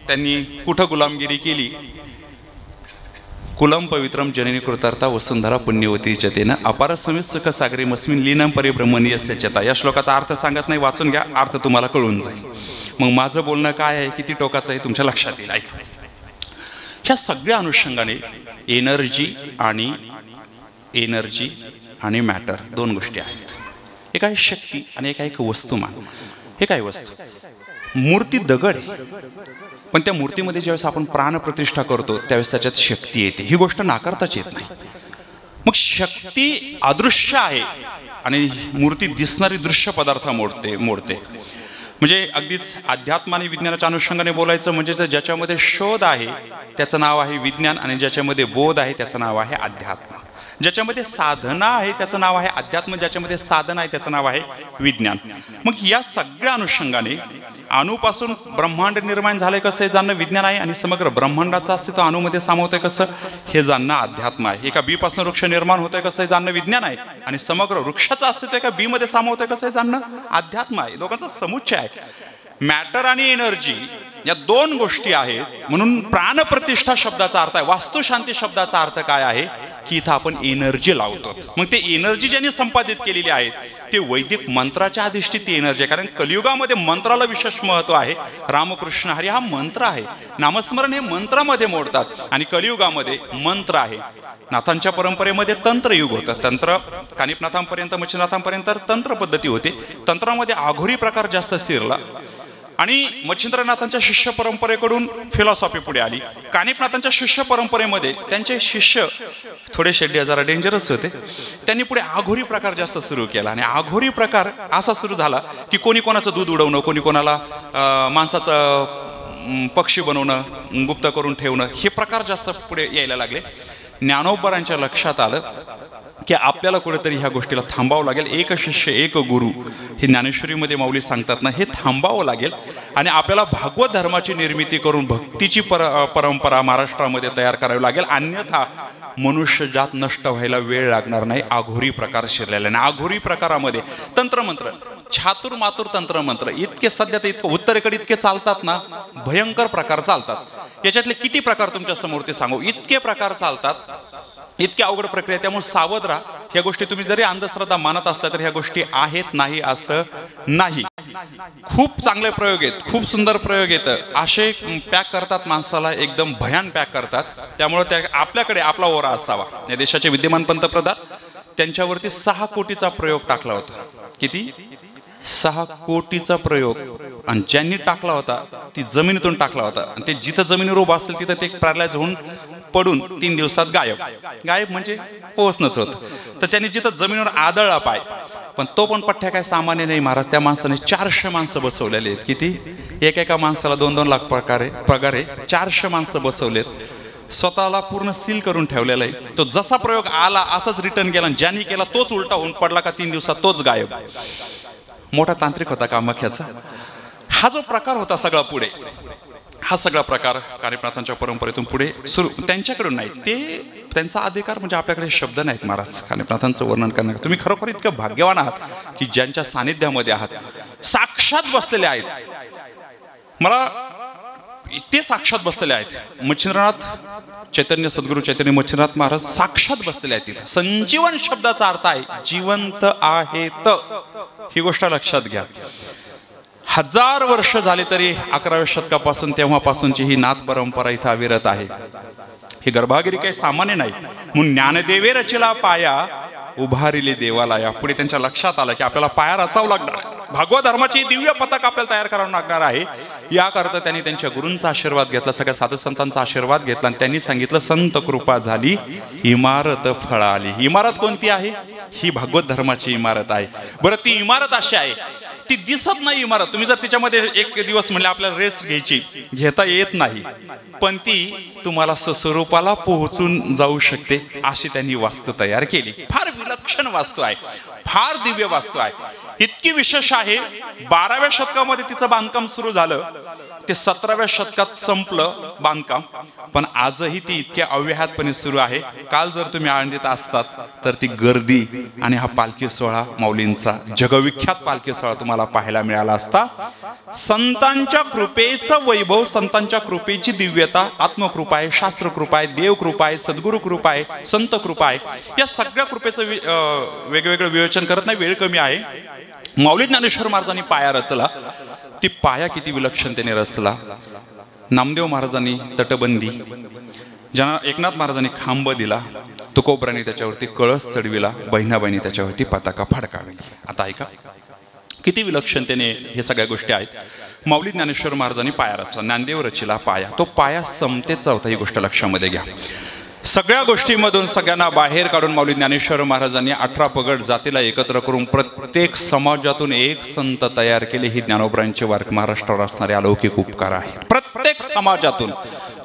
त्यांनी कुठं गुलामगिरी केली. कुलम पवित्रम जननी कृतार्था वसुंधरा पुण्यवती चतेन अपार समित सुख सागरी मस्मिन लीनम परिभ्रमणीय चेता. या श्लोकाचा अर्थ सांगत नाही, वाचून घ्या, अर्थ तुम्हाला कळून जाईल. मग माझं बोलणं काय आहे, किती टोकाचं आहे तुमच्या लक्षात येईल. ऐका, ह्या सगळ्या अनुषंगाने एनर्जी आणि मॅटर दोन गोष्टी आहेत. एक आहे शक्ती आणि एक आहे वस्तुमान. हे काय वस्तू? मूर्ती दगड आहे, पण त्या मूर्तीमध्ये ज्यावेळेस आपण प्राणप्रतिष्ठा करतो त्यावेळेस त्याच्यात शक्ती येते. ही गोष्ट नाकारताच येत नाही. मग शक्ती अदृश्य आहे आणि मूर्ती दिसणारी दृश्य पदार्थ मोडते. म्हणजे अगदीच अध्यात्म आणि विज्ञानाच्या अनुषंगाने बोलायचं म्हणजे तर ज्याच्यामध्ये शोध आहे त्याचं नाव आहे विज्ञान, आणि ज्याच्यामध्ये बोध आहे त्याचं नाव आहे अध्यात्म. ज्याच्यामध्ये साधना आहे त्याचं नाव आहे अध्यात्म, ज्याच्यामध्ये साधना आहे त्याचं नाव आहे विज्ञान. मग या सगळ्या अनुषंगाने अणुपासून ब्रह्मांड निर्माण झालंय कसं हे जाणणं विज्ञान आहे, आणि समग्र ब्रह्मांडाचं अस्तित्व अणुमध्ये सामावतंय कसं हे जाणणं अध्यात्म आहे. एका बीपासून वृक्ष निर्माण होतोय कसं हे जाणणं विज्ञान आहे, आणि समग्र वृक्षाचं अस्तित्व एका बीमध्ये सामावतंय कसं हे जाणणं अध्यात्म आहे. दोघांचा समुच्चय आहे. मॅटर आणि एनर्जी या दोन गोष्टी आहेत. म्हणून प्राणप्रतिष्ठा शब्दाचा अर्थ आहे, वास्तुशांती शब्दाचा अर्थ काय आहे की इथं आपण एनर्जी लावतो. मग ते एनर्जी ज्यांनी संपादित केलेली आहे ते वैदिक मंत्राच्या अधिष्ठित ती एनर्जी आहे. कारण कलियुगामध्ये मंत्राला विशेष महत्व आहे. रामकृष्ण हरी हा मंत्र आहे. नामस्मरण हे मंत्रामध्ये मोडतात, आणि कलियुगामध्ये मंत्र आहे. नाथांच्या परंपरेमध्ये तंत्रयुग होतं. तंत्र कानिपनाथांपर्यंत मच्छिंद्रनाथांपर्यंत तंत्र पद्धती होते. तंत्रामध्ये आघोरी प्रकार जास्त शिरला, आणि मच्छिंद्रनाथांच्या शिष्य परंपरेकडून फिलॉसॉफी पुढे आली. कानिपनाथांच्या शिष्य परंपरेमध्ये त्यांचे शिष्य थोडे शेड्डे जरा डेंजरस होते. त्यांनी पुढे आघोरी प्रकार जास्त सुरू केला आणि आघोरी प्रकार असा सुरू झाला की कोणी कोणाचं दूध उडवणं, कोणी कोणाला माणसाचं पक्षी बनवणं, गुप्त करून ठेवणं, हे प्रकार जास्त पुढे यायला लागले. ज्ञानोबरांच्या लक्षात आलं की आपल्याला कुठेतरी ह्या गोष्टीला थांबावं लागेल. एक शिष्य एक गुरु हे ज्ञानेश्वरीमध्ये माऊली सांगतात ना, हे थांबावं लागेल आणि आपल्याला भागवत धर्माची निर्मिती करून भक्तीची परंपरा महाराष्ट्रामध्ये तयार करावी लागेल, अन्यथा मनुष्यजात नष्ट व्हायला वेळ लागणार नाही. आघोरी प्रकार शिरलेला नाही. आघोरी प्रकारामध्ये तंत्रमंत्र, छातुर मातुर तंत्रमंत्र इतके सध्या तर इतकं उत्तरेकडे इतके चालतात ना, भयंकर प्रकार चालतात. याच्यातले किती प्रकार तुमच्या समोर ते सांगू, इतके प्रकार चालतात, इतकी अवघड प्रक्रिया. त्यामुळे सावध राहा. ह्या गोष्टी तुम्ही जरी अंधश्रद्धा मानत असता तर ह्या गोष्टी आहेत नाही असं नाही. खूप चांगले प्रयोग आहेत, खूप सुंदर प्रयोग येतं. असे पॅक करतात माणसाला, एकदम भयान पॅक करतात. त्यामुळे त्या आपल्याकडे आपला ओरा असावा. या देशाचे विद्यमान पंतप्रधान त्यांच्यावरती 6 कोटीचा प्रयोग टाकला होता. किती? 6 कोटीचा प्रयोग. आणि ज्यांनी टाकला होता ती जमिनीतून टाकला होता आणि ते जिथं जमिनीवर उभं असेल तिथं ते पॅरालाइज होऊन पडून 3 दिवसात गायब म्हणजे पोहोचणंच होतं. तर त्यांनी जिथं जमिनीवर आदळला पाय, पण तो पण पठ्ठ्या काय सामान्य नाही महाराज. त्या माणसाने 400 माणसं बसवलेले आहेत. किती? एका माणसाला 2-2 लाख पगार आहे. 400 माणसं बसवलेत. स्वतःला पूर्ण सील करून ठेवलेला आहे. तो जसा प्रयोग आला असाच रिटर्न गेला. ज्यांनी केला तोच उलटा होऊन पडला का 3 दिवसात तोच गायब. मोठा तांत्रिक होता कामाख्याचा. हा जो प्रकार होता सगळा पुढे, हा सगळा प्रकार कानिफनाथांच्या परंपरेतून पुढे सुरू, त्यांच्याकडून नाही. ते त्यांचा अधिकार म्हणजे आपल्याकडे शब्द नाहीत महाराज कानिफनाथांचं वर्णन करणार. तुम्ही खरोखर इतकं भाग्यवान आहात की ज्यांच्या सानिध्यामध्ये आहात, साक्षात बसलेले आहेत. मला ते साक्षात बसलेले आहेत. मच्छिंद्रनाथ चैतन्य सद्गुरू चैतन्य मच्छिंद्रनाथ महाराज साक्षात बसलेले आहेत तिथं. संजीवन शब्दाचा अर्थ आहे जिवंत आहेत. ही गोष्ट लक्षात घ्या. 1000 वर्ष झाले तरी 11व्या शतकापासून तेव्हापासूनची ही नाथ परंपरा इथं अविरत आहे. ही गर्भागिरी काही सामान्य नाही. म्हणून ज्ञानदेवे रचिला पाया उभारिले देवाला. पुढे त्यांच्या लक्षात आलं की आपल्याला पाया रचावं लागणार. भागवत धर्माची दिव्य पताक आपल्याला तयार करावं लागणार आहे. याकरता त्यांनी त्यांच्या गुरूंचा आशीर्वाद घेतला, सगळ्या साधू संतांचा आशीर्वाद घेतला आणि त्यांनी सांगितलं संत कृपा झाली इमारत फळाली. इमारत कोणती आहे? ही भागवत धर्माची इमारत आहे. बरं, ती इमारत अशी आहे ती दिसत नाही इमारत. तुम्ही जर तिच्यामध्ये एक दिवस म्हणले आपल्याला रेस्ट घ्यायची, घेता येत नाही, पण ती तुम्हाला स्वस्वरूपाला पोहोचून जाऊ शकते अशी त्यांनी वास्तू तयार केली. फार विलक्षण वास्तू आहे, फार दिव्य वास्तू आहे. इतकी विशेष आहे 12व्या शतकामध्ये तिचं बांधकाम सुरू झालं, ते 17व्या शतकात संपलं बांधकाम, पण आजही ती इतक्या अव्याहतपणे सुरू आहे. काल जर तुम्ही आळंदीत असतात तर ती गर्दी आणि हा पालखी सोहळा माऊलींचा जगविख्यात पालखी सोहळा तुम्हाला पाहायला मिळाला असता. संतांच्या कृपेचं वैभव, संतांच्या कृपेची दिव्यता, आत्मकृपा आहे, शास्त्र कृपा आहे, देव कृपा आहे, सद्गुरु कृपा आहे, संत कृपा आहे. या सगळ्या कृपेचं वेगवेगळं विवेचन करत नाही, वेळ कमी आहे. माऊली ज्ञानेश्वर महाराजांनी पाया रचला. ती पाया किती विलक्षणतेने रचला. नामदेव महाराजांनी तटबंदी, एकनाथ महाराजांनी खांब दिला, तुकोबरांनी त्याच्यावरती कळस चढविला, बहिणाबाईंनी त्याच्यावरती पताका फडकावली. आता ऐका किती विलक्षणतेने हे सगळ्या गोष्टी आहेत. माऊली ज्ञानेश्वर महाराजांनी पाया रचला, ज्ञानदेव रचिला पाया. तो पाया समतेचा होता, ही गोष्ट लक्षामध्ये घ्या. सगळ्या गोष्टींमधून सगळ्यांना बाहेर काढून माऊली ज्ञानेश्वर महाराजांनी 18 पगड जातीला एकत्र करून प्रत्येक समाजातून एक संत तयार केले. ही ज्ञानोबरांचे वारक महाराष्ट्रावर असणारे अलौकिक उपकार आहेत. प्रत्येक समाजातून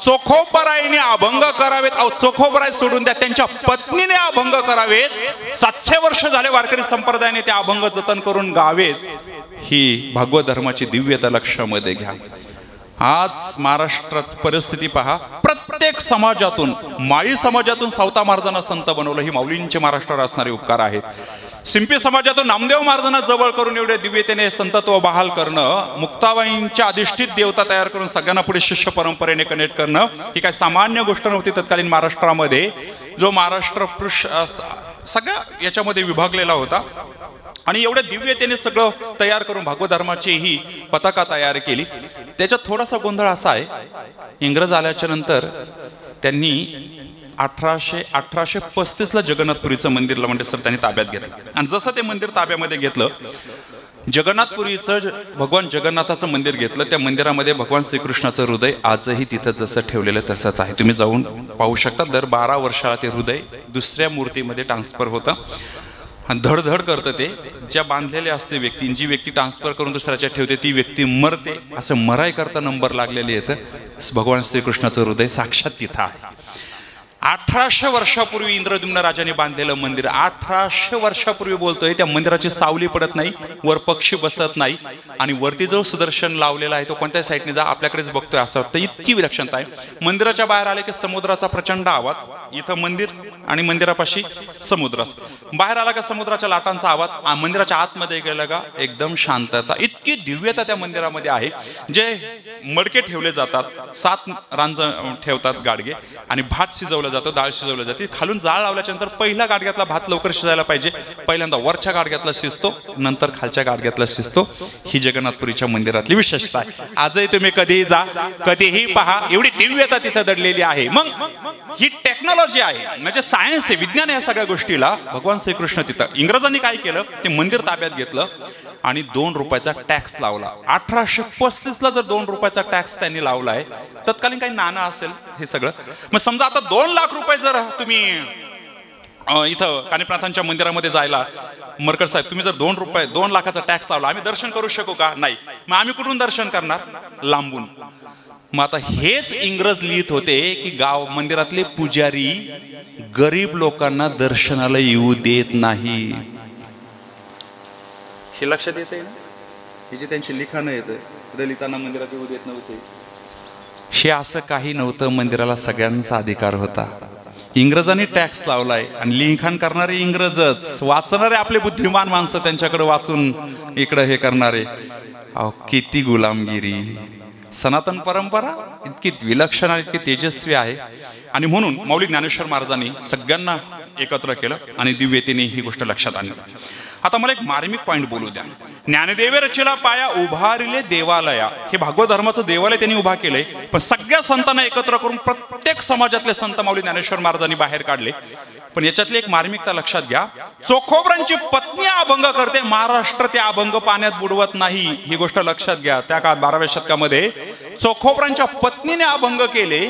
चोखोबराईने अभंग करावेत. चोखोबराई सोडून द्या, त्यांच्या पत्नीने अभंग करावेत. 700 वर्ष झाले वारकरी संप्रदायाने ते अभंग जतन करून गावेत. ही भागवत धर्माची दिव्यता लक्षामध्ये घ्या. आज महाराष्ट्रात परिस्थिती पहा, प्रत्येक समाजातून, माळी समाजातून सावता महाराजांना संत बनवलं. ही माऊलींचे महाराष्ट्रावर असणारे उपकार आहेत. सिंपी समाजातून नामदेव महाराजांना जवळ करून एवढे दिव्यतेने संतत्व बहाल करणं, मुक्ताबाईंच्या अधिष्ठित देवता तयार करून सगळ्यांना पुढे शिष्य परंपरेने कनेक्ट करणं, ही काय सामान्य गोष्ट नव्हती तत्कालीन महाराष्ट्रामध्ये. जो महाराष्ट्र सगळ्या याच्यामध्ये विभागलेला होता आणि एवढ्या दिव्यतेने सगळं तयार करून भागवत धर्माची ही पताका तयार केली. त्याच्यात थोडासा गोंधळ असा आहे, इंग्रज आल्याच्या नंतर त्यांनी 1835ला जगन्नाथपुरीचं मंदिर म्हणजे त्यांनी ताब्यात घेतलं. आणि जसं ते मंदिर ताब्यामध्ये घेतलं, जगन्नाथपुरीचं भगवान जगन्नाथाचं मंदिर घेतलं, त्या मंदिरामध्ये भगवान श्रीकृष्णाचं हृदय आजही तिथं जसं ठेवलेलं तसंच आहे. तुम्ही जाऊन पाहू शकता. दर 12 वर्षाला ते हृदय दुसऱ्या मूर्तीमध्ये ट्रान्सफर होतं आणि धडधड करतं. ते ज्या बांधलेल्या असते व्यक्ती, जी व्यक्ती ट्रान्सफर करून दुसऱ्याच्या ठेवते ती व्यक्ती मरते. असं मराय करता नंबर लागलेले येतं. भगवान श्रीकृष्णाचं हृदय साक्षात तिथं आहे. 1800 वर्षापूर्वी इंद्रद्युम्न राजाने बांधलेलं मंदिर, 1800 वर्षापूर्वी बोलतोय. त्या मंदिराची सावली पडत नाही, वर पक्षी बसत नाही आणि वरती जो सुदर्शन लावलेला आहे तो कोणत्या साईडने जा आपल्याकडेच बघतोय असं वाटतं. इतकी विलक्षणता आहे. मंदिराच्या बाहेर आले की समुद्राचा प्रचंड आवाज. इथं मंदिर आणि मंदिरापाशी समुद्र. बाहेर आला का समुद्राच्या लाटांचा आवाज. मंदिराच्या आतमध्ये गेलं का एकदम शांतता. इतकी दिव्यता त्या मंदिरामध्ये आहे. जे मडके ठेवले जातात, 7 रांज ठेवतात गाडगे आणि भात शिजवलं जातं, डाळ शिजवलं जाते. खालून जाळ लावल्याच्या नंतर पहिल्या गाडग्यातला भात लवकर शिजायला पाहिजे. पहिल्यांदा वरच्या गाडग्यातला शिजतो, नंतर खालच्या गाडग्यातला शिजतो. ही जगन्नाथपुरीच्या मंदिरातली विशेषता आहे. आजही तुम्ही कधीही जा, कधीही पहा, एवढी दिव्यता तिथं दडलेली आहे. मग ही टेक्नॉलॉजी आहे, म्हणजे सायन्स आहे, विज्ञान आहे. या सगळ्या गोष्टीला भगवान श्रीकृष्ण तिथं. इंग्रजांनी काय केलं, ते मंदिर ताब्यात घेतलं आणि 2 रुपयाचा टॅक्स लावला. 1835ला जर 2 रुपयाचा टॅक्स त्यांनी लावलाय, तत्कालीन काही नाणं असेल हे सगळं. मग समजा आता 2 लाख रुपये जर तुम्ही इथं कानिपनाथांच्या मंदिरामध्ये जायला, मरकर साहेब तुम्ही जर 2 लाखाचा टॅक्स लावला, आम्ही दर्शन करू शकू का? नाही. मग आम्ही कुठून दर्शन करणार? लांबून. मग आता हेच इंग्रज लिहित होते की गाव मंदिरातले पुजारी गरीब लोकांना दर्शनाला येऊ देत नाही. हे लक्षात येते ना, हे जे त्यांची लिखाणं येतं, दलितांना मंदिरात येऊ देत नव्हते. हे असं काही नव्हतं. मंदिराला सगळ्यांचा अधिकार होता. इंग्रजांनी टॅक्स लावलाय आणि लिखाण करणारे इंग्रजच, वाचणारे आपले बुद्धिमान माणसं त्यांच्याकडे वाचून इकडं हे करणारे. अहो किती गुलामगिरी. सनातन परंपरा इतकी विलक्षण आणि इतकी तेजस्वी आहे. आणि म्हणून माऊली ज्ञानेश्वर महाराजांनी सगळ्यांना एकत्र केलं आणि दिव्यतेने ही गोष्ट लक्षात आणली. आता मला एक मार्मिक पॉइंट बोलू द्या. ज्ञानदेवे रचेला पाया उभारिले देवालया. हे भागवत धर्माचं देवालय त्यांनी उभा केलंय. पण सगळ्या संतांना एकत्र करून प्रत्येक समाजातले संत माऊली ज्ञानेश्वर महाराजांनी बाहेर काढले. पण याच्यातली एक मार्मिकता लक्षात घ्या. चोखोबरांची पत्नी अभंग करते, महाराष्ट्र ते अभंग पाण्यात बुडवत नाही. ही गोष्ट लक्षात घ्या. त्या काळात 12व्या शतकामध्ये चोखोबरांच्या पत्नीने अभंग केले,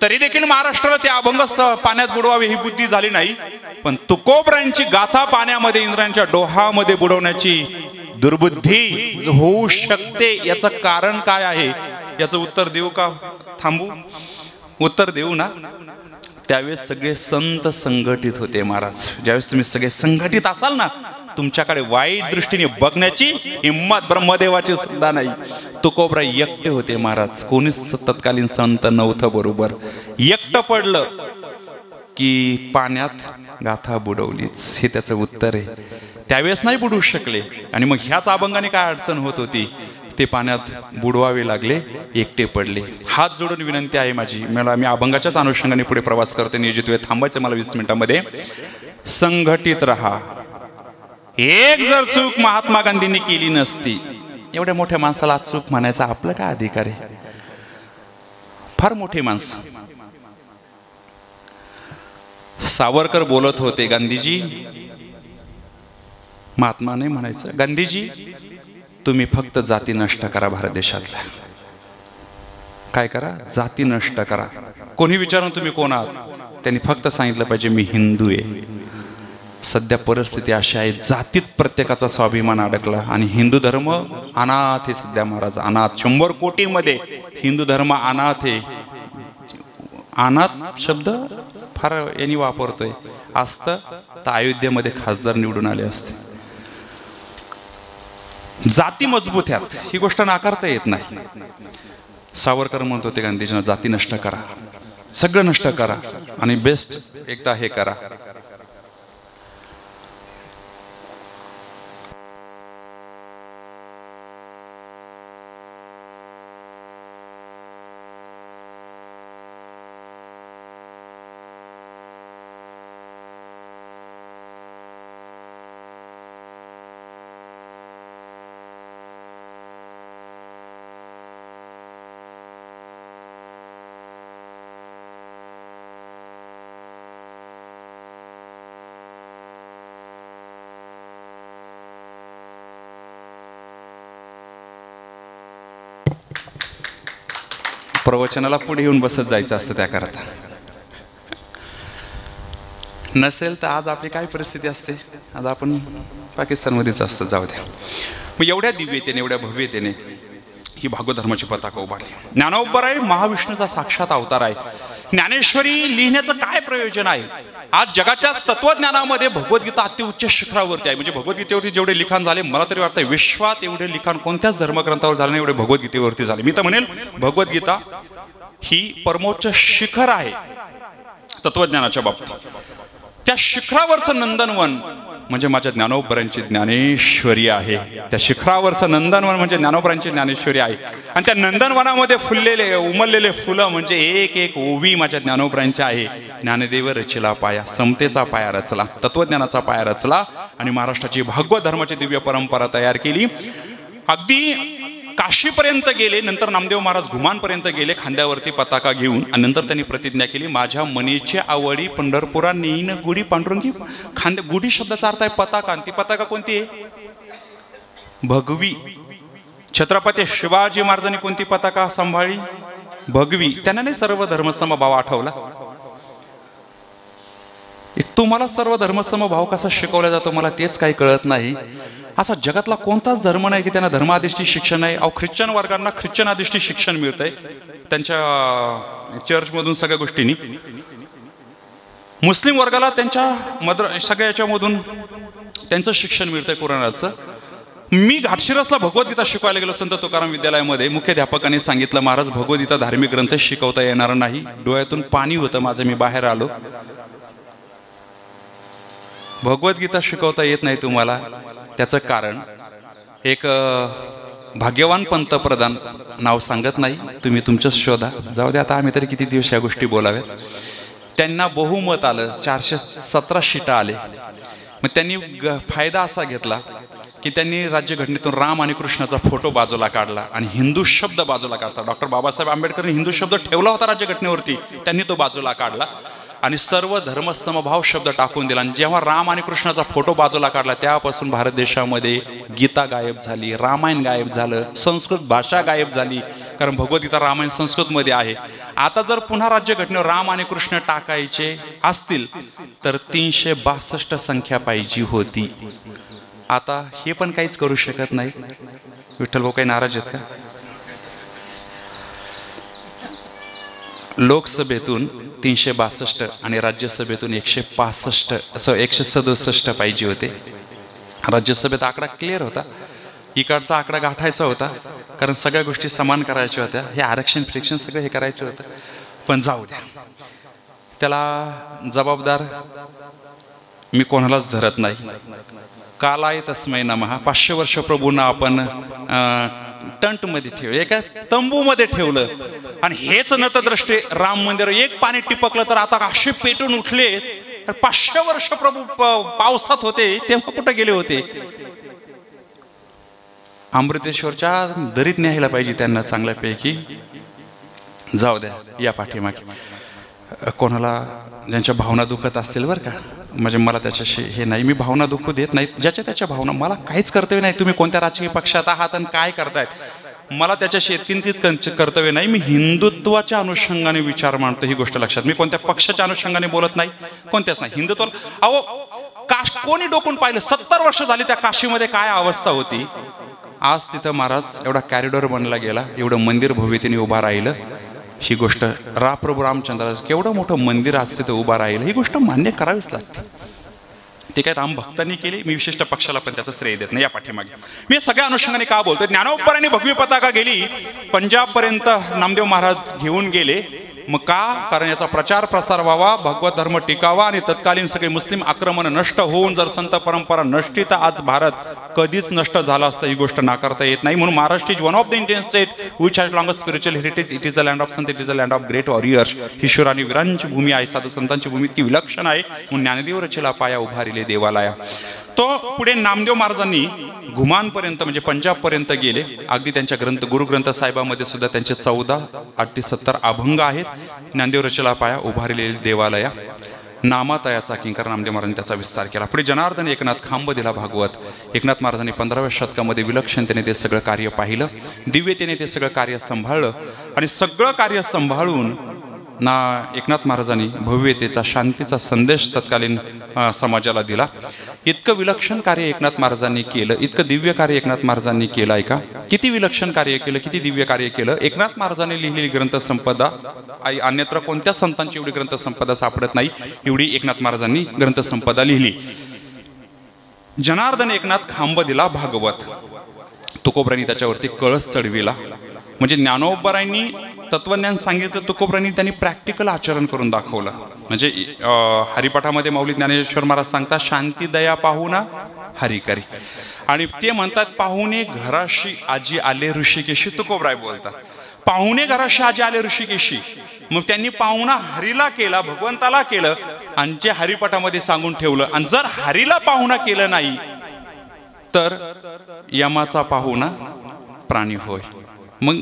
तरी देखील महाराष्ट्राला ते अभंग पाण्यात बुडवावे ही बुद्धी झाली नाही. पण तुकोबरांची गाथा पाण्यामध्ये इंद्रांच्या डोहामध्ये बुडवण्याची दुर्बुद्धी होऊ शकते. याचं कारण काय आहे, याचं उत्तर देऊ का? थांबू? उत्तर देऊ ना. त्यावेळेस सगळे संत संघटित होते महाराज. ज्यावेळेस तुम्ही सगळे संघटित असाल ना, तुमच्याकडे वाईट दृष्टीने बघण्याची हिंमत ब्रह्मदेवाची सुद्धा नाही. तुकोबरा एकटे होते महाराज. कोणीच तत्कालीन संत नव्हतं बरोबर. एकटं पडलं की पाण्यात गाथा बुडवलीच, हे त्याचं उत्तर आहे. त्यावेळेस नाही बुडवू शकले आणि मग ह्याच अभंगाने काय अडचण होत होती, ते पाण्यात बुडवावे लागले, एकटे पडले. हात जोडून विनंती आहे माझी, मी अभंगाच्याच अनुषंगाने पुढे प्रवास करते. नियोजित वेळ थांबायचं मला 20 मिनिटांमध्ये. संघटित रहा. एक जर चूक महात्मा गांधींनी केली नसती, एवढ्या मोठ्या माणसाला चूक म्हणायचा आपला काय अधिकार आहे? फार मोठे माणसं. सावरकर बोलत होते, गांधीजी, महात्मा नाही म्हणायचं, गांधीजी तुम्ही फक्त जाती नष्ट करा भारत देशातल्या. काय करा? जाती नष्ट करा. कोणी विचारून तुम्ही कोण आहात, त्यांनी फक्त सांगितलं पाहिजे मी हिंदू आहे. सध्या परिस्थिती अशी आहे, जातीत प्रत्येकाचा स्वाभिमान अडकला आणि हिंदू धर्म अनाथ आहे सध्या महाराज. अनाथ. 100 कोटीमध्ये हिंदू धर्म अनाथ आहे. अनाथ शब्द फार यांनी वापरतोय. असतं तर अयोध्येमध्ये खासदार निवडून आले असते. जाती मजबूत आहेत, ही गोष्ट नाकारता येत नाही. सावरकर म्हणत होते गांधीजींना, जाती नष्ट करा, सगळं नष्ट करा आणि बेस्ट एकदा हे करा. प्रवचनाला पुढे येऊन बसत जायचं असतं त्याकरता. नसेल तर आज आपली काय परिस्थिती असते? आज आपण पाकिस्तानमध्येच असतं. जाऊ द्या. मग एवढ्या दिव्यतेने, एवढ्या भव्यतेने ही भागवत धर्माची पताका उभारली. ज्ञानोबराय महाविष्णूचा साक्षात अवतार आहे. ज्ञानेश्वरी लिहिण्याचं काय प्रयोजन आहे? आज जगाच्या तत्वज्ञानामध्ये भगवद्गीता अत्युच्च शिखरावरती आहे. म्हणजे भगवद्गीतेवरती जेवढे लिखाण झाले, मला तरी वाटतं विश्वात एवढे लिखाण कोणत्याच धर्मग्रंथावर झालं नाही एवढे भगवद्गीतेवरती झाले. मी तर म्हणेल भगवद्गीता ही परमोच्च शिखर आहे तत्वज्ञानाच्या बाबतीत. त्या शिखरावरचं नंदनवन म्हणजे माझ्या ज्ञानोबरांची ज्ञानेश्वरी आहे. त्या शिखरावरचं नंदनवन म्हणजे ज्ञानोबरांची ज्ञानेश्वरी आहे. आणि त्या नंदनवनामध्ये फुललेले उमललेले फुलं म्हणजे एक एक ओवी माझ्या ज्ञानोबरांची आहे. ज्ञानदेव रचिला पाया, समतेचा पाया रचला, तत्वज्ञानाचा पाया रचला आणि महाराष्ट्राची भागवत धर्माची दिव्य परंपरा तयार केली. अगदी काशीपर्यंत गेले, नंतर नामदेव महाराज घुमानपर्यंत गेले खांद्यावरती पताका घेऊन. आणि नंतर त्यांनी प्रतिज्ञा केली, माझ्या मनीची आवडी पंढरपुरा नेईन गुढी पांडुरंगी. गुढी शब्दाचा अर्थ आहे पताका. आणि ती पताका कोणती आहे? भगवी. छत्रपती शिवाजी महाराजांनी कोणती पताका सांभाळली? भगवी. त्यांना नाही सर्व धर्मसमभाव आठवला? तुम्हाला सर्व धर्मसमभाव कसा शिकवला जातो मला तेच काही कळत नाही. असा जगातला कोणताच धर्म नाही की त्यांना धर्माधिष्ठित शिक्षण नाही. अहो, ख्रिश्चन वर्गांना ख्रिश्चन अधिष्ठित शिक्षण मिळतंय त्यांच्या चर्चमधून सगळ्या गोष्टींनी. मुस्लिम वर्गाला त्यांच्या सगळ्या याच्यामधून त्यांचं शिक्षण मिळतंय कुराणाचं. मी घाटशिरसला भगवद्गीता शिकवायला गेलो संत तुकाराम विद्यालयामध्ये. मुख्याध्यापकांनी सांगितलं, महाराज भगवद्गीता धार्मिक ग्रंथ शिकवता येणार नाही. डोळ्यातून पाणी होतं माझं. मी बाहेर आलो. भगवद्गीता शिकवता येत नाही तुम्हाला? त्याचं कारण एक भाग्यवान पंतप्रधान, नाव सांगत नाही, तुम्ही तुमचंच शोधा. जाऊ द्या, आता आम्ही तरी किती दिवस या गोष्टी बोलाव्यात. त्यांना बहुमत आलं, 417 शीटा आले. मग त्यांनी फायदा असा घेतला की त्यांनी राज्यघटनेतून राम आणि कृष्णाचा फोटो बाजूला काढला आणि हिंदू शब्द बाजूला काढला. डॉक्टर बाबासाहेब आंबेडकरने हिंदू शब्द ठेवला होता राज्यघटनेवरती, त्यांनी तो बाजूला काढला आणि सर्व धर्मसमभाव शब्द टाकून दिला. आणि जेव्हा राम आणि कृष्णाचा फोटो बाजूला काढला तेव्हापासून भारत देशामध्ये गीता गायब झाली, रामायण गायब झालं, संस्कृत भाषा गायब झाली. कारण भगवद्गीता रामायण संस्कृतमध्ये आहे. आता जर पुन्हा राज्यघटनेवर राम आणि कृष्ण टाकायचे असतील तर 362 संख्या पाहिजे होती. आता हे पण काहीच करू शकत नाही. विठ्ठल भाऊ काही नाराज आहेत का? लोकसभेतून 362 आणि राज्यसभेतून 165 असं 167 पाहिजे होते. राज्यसभेत आकडा क्लिअर होता, इकडचा आकडा गाठायचा होता कारण सगळ्या गोष्टी समान करायच्या होत्या. हे आरक्षण फ्रिक्शन सगळं हे करायचं होतं. पण जाऊ द्या, त्याला जबाबदार मी कोणालाच धरत नाही. कालाय तस्मै नमः. 500 वर्ष प्रभूंना आपण टंटमध्ये ठेवलं, एका तंबूमध्ये ठेवलं आणि हेच नतद्रष्टे राम मंदिर एक पाणी टिपकलं तर आता असे पेटून उठले. 500 वर्ष प्रभू पावसात होते तेव्हा कुठे गेले होते? अमृतेश्वरच्या दरीत न्यायला पाहिजे त्यांना चांगल्यापैकी. जाऊ द्या, या पाठीमागे कोणाला ज्यांच्या भावना दुखत असतील बरं का, म्हणजे मला त्याच्याशी हे नाही, मी भावना दुखू देत नाही. ज्याच्या त्याच्या भावना, मला काहीच कर्तव्य नाही तुम्ही कोणत्या राजकीय पक्षात आहात आणि काय करतायत, मला त्याच्याशी किंचित कर्तव्य नाही. मी हिंदुत्वाच्या अनुषंगाने विचार मांडतो, ही गोष्ट लक्षात. मी कोणत्या पक्षाच्या अनुषंगाने बोलत नाही, कोणत्याच नाही. हिंदुत्व अहो कोणी डोकून पाहिलं 70 वर्ष झाली त्या काशीमध्ये काय अवस्था होती. आज तिथं महाराज एवढा कॅरिडॉर बनला गेला, एवढं मंदिर भव्यतेने उभा राहिलं. ही गोष्ट प्रभू रामचंद्राचं केवढं मोठं मंदिर आज तिथं उभं राहिलं, ही गोष्ट मान्य करावीच लागते. ते काय राम भक्तांनी केली, मी विशिष्ट पक्षाला पण त्याचं श्रेय देत नाही. या पाठीमागे मी सगळ्या अनुषंगाने का बोलतोय. ज्ञानोबरांनी भगवी पताका गेली, पंजाबपर्यंत नामदेव महाराज घेऊन गेले. मग का? कारण याचा प्रचार प्रसार व्हावा, भगवत धर्म टिकावा आणि तत्कालीन सगळे मुस्लिम आक्रमण नष्ट होऊन जर संत परंपरा नष्टी तर आज भारत कधीच नष्ट झाला असता, ही गोष्ट नाकारता येत नाही. म्हणून Maharashtra is one of the Indian state which has longest spiritual heritage. It is the land of sant, it is the land of great warriors. ही शूर आणि वीरांची भूमी आहे, साधू संतांची भूमी इतकी विलक्षण आहे. म्हणून ज्ञानदेव रचिला पाया उभारिले देवालया. तो पुढे नामदेव महाराजांनी घुमानपर्यंत म्हणजे पंजाबपर्यंत गेले. अगदी त्यांच्या गुरुग्रंथ साहेबामध्ये सुद्धा त्यांचे 14 ते 70 अभंग आहेत. ज्ञानदेव रचिला पाया उभारलेले देवालया. नामातयाचा किंकर नामदेव महाराजांनी त्याचा विस्तार केला. पुढे जनार्दन एकनाथ खांब दिला भागवत. एकनाथ महाराजांनी 15व्या शतकामध्ये विलक्षणतेने ते सगळं कार्य पाहिलं, दिव्यतेने ते सगळं कार्य सांभाळलं आणि सगळं कार्य सांभाळून एकनाथ महाराजांनी भव्यतेचा शांतीचा संदेश तत्कालीन समाजाला दिला. इतकं विलक्षण कार्य एकनाथ महाराजांनी केलं, इतकं दिव्य कार्य एकनाथ महाराजांनी केलं. ऐका किती विलक्षण कार्य केलं, किती दिव्य कार्य केलं. एकनाथ महाराजांनी लिहिलेली ग्रंथसंपदा अन्यत्र कोणत्या संतांची एवढी ग्रंथसंपदा सापडत नाही, एवढी एकनाथ महाराजांनी ग्रंथसंपदा लिहिली. जनार्दन एकनाथ खांब दिला भागवत. तुकोबरांनी त्याच्यावरती कळस चढविला. म्हणजे ज्ञानोबरांनी तत्वज्ञान सांगितलं, तुकोबरांनी त्यांनी प्रॅक्टिकल आचरण करून दाखवलं. म्हणजे हरिपाठामध्ये माऊली ज्ञानेश्वर महाराज सांगतात, शांती दया पाहुणा हरिकरी. आणि ते म्हणतात, पाहुणे घराशी आजी आले ऋषिकेशी. तुकोबराय बोलतात, पाहुणे घराशी आजी आले ऋषिकेशी. मग त्यांनी पाहुणा हरीला केला, भगवंताला केलं आणि जे हरिपाठामध्ये सांगून ठेवलं. आणि जर हरीला पाहुणा केलं नाही तर यमाचा पाहुणा प्राणी होय, मग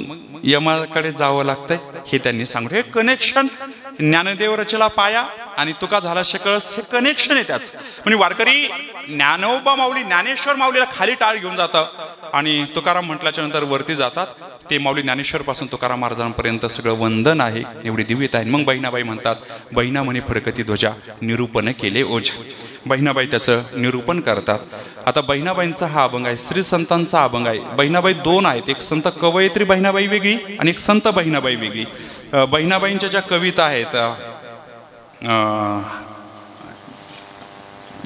यमाकडे जावं लागतंय. हे त्यांनी सांगून, हे कनेक्शन ज्ञानदेव रचला पाया आणि तुका झाला कळस, हे कनेक्शन आहे त्याच. म्हणजे वारकरी ज्ञानोबा माऊली ज्ञानेश्वर माऊलीला खाली टाळ घेऊन जातं आणि तुकाराम म्हटल्याच्या नंतर वरती जातात. ते माऊली ज्ञानेश्वर पासून तुकाराम महाराजांपर्यंत सगळं वंदन आहे, एवढी दिव्यता आहे. मग बहिणाबाई म्हणतात, बहिणा म्हणे फडकती ध्वजा निरूपण केले ओझा. बहिणाबाई त्याचं निरूपण करतात. आता बहिणाबाईंचा हा अभंग आहे, श्री संतांचा अभंग आहे. बहिणाबाई दोन आहेत, एक संत कवयित्री बहिणाबाई वेगळी आणि एक संत बहिणाबाई वेगळी. बहिणाबाईंच्या ज्या कविता आहेत,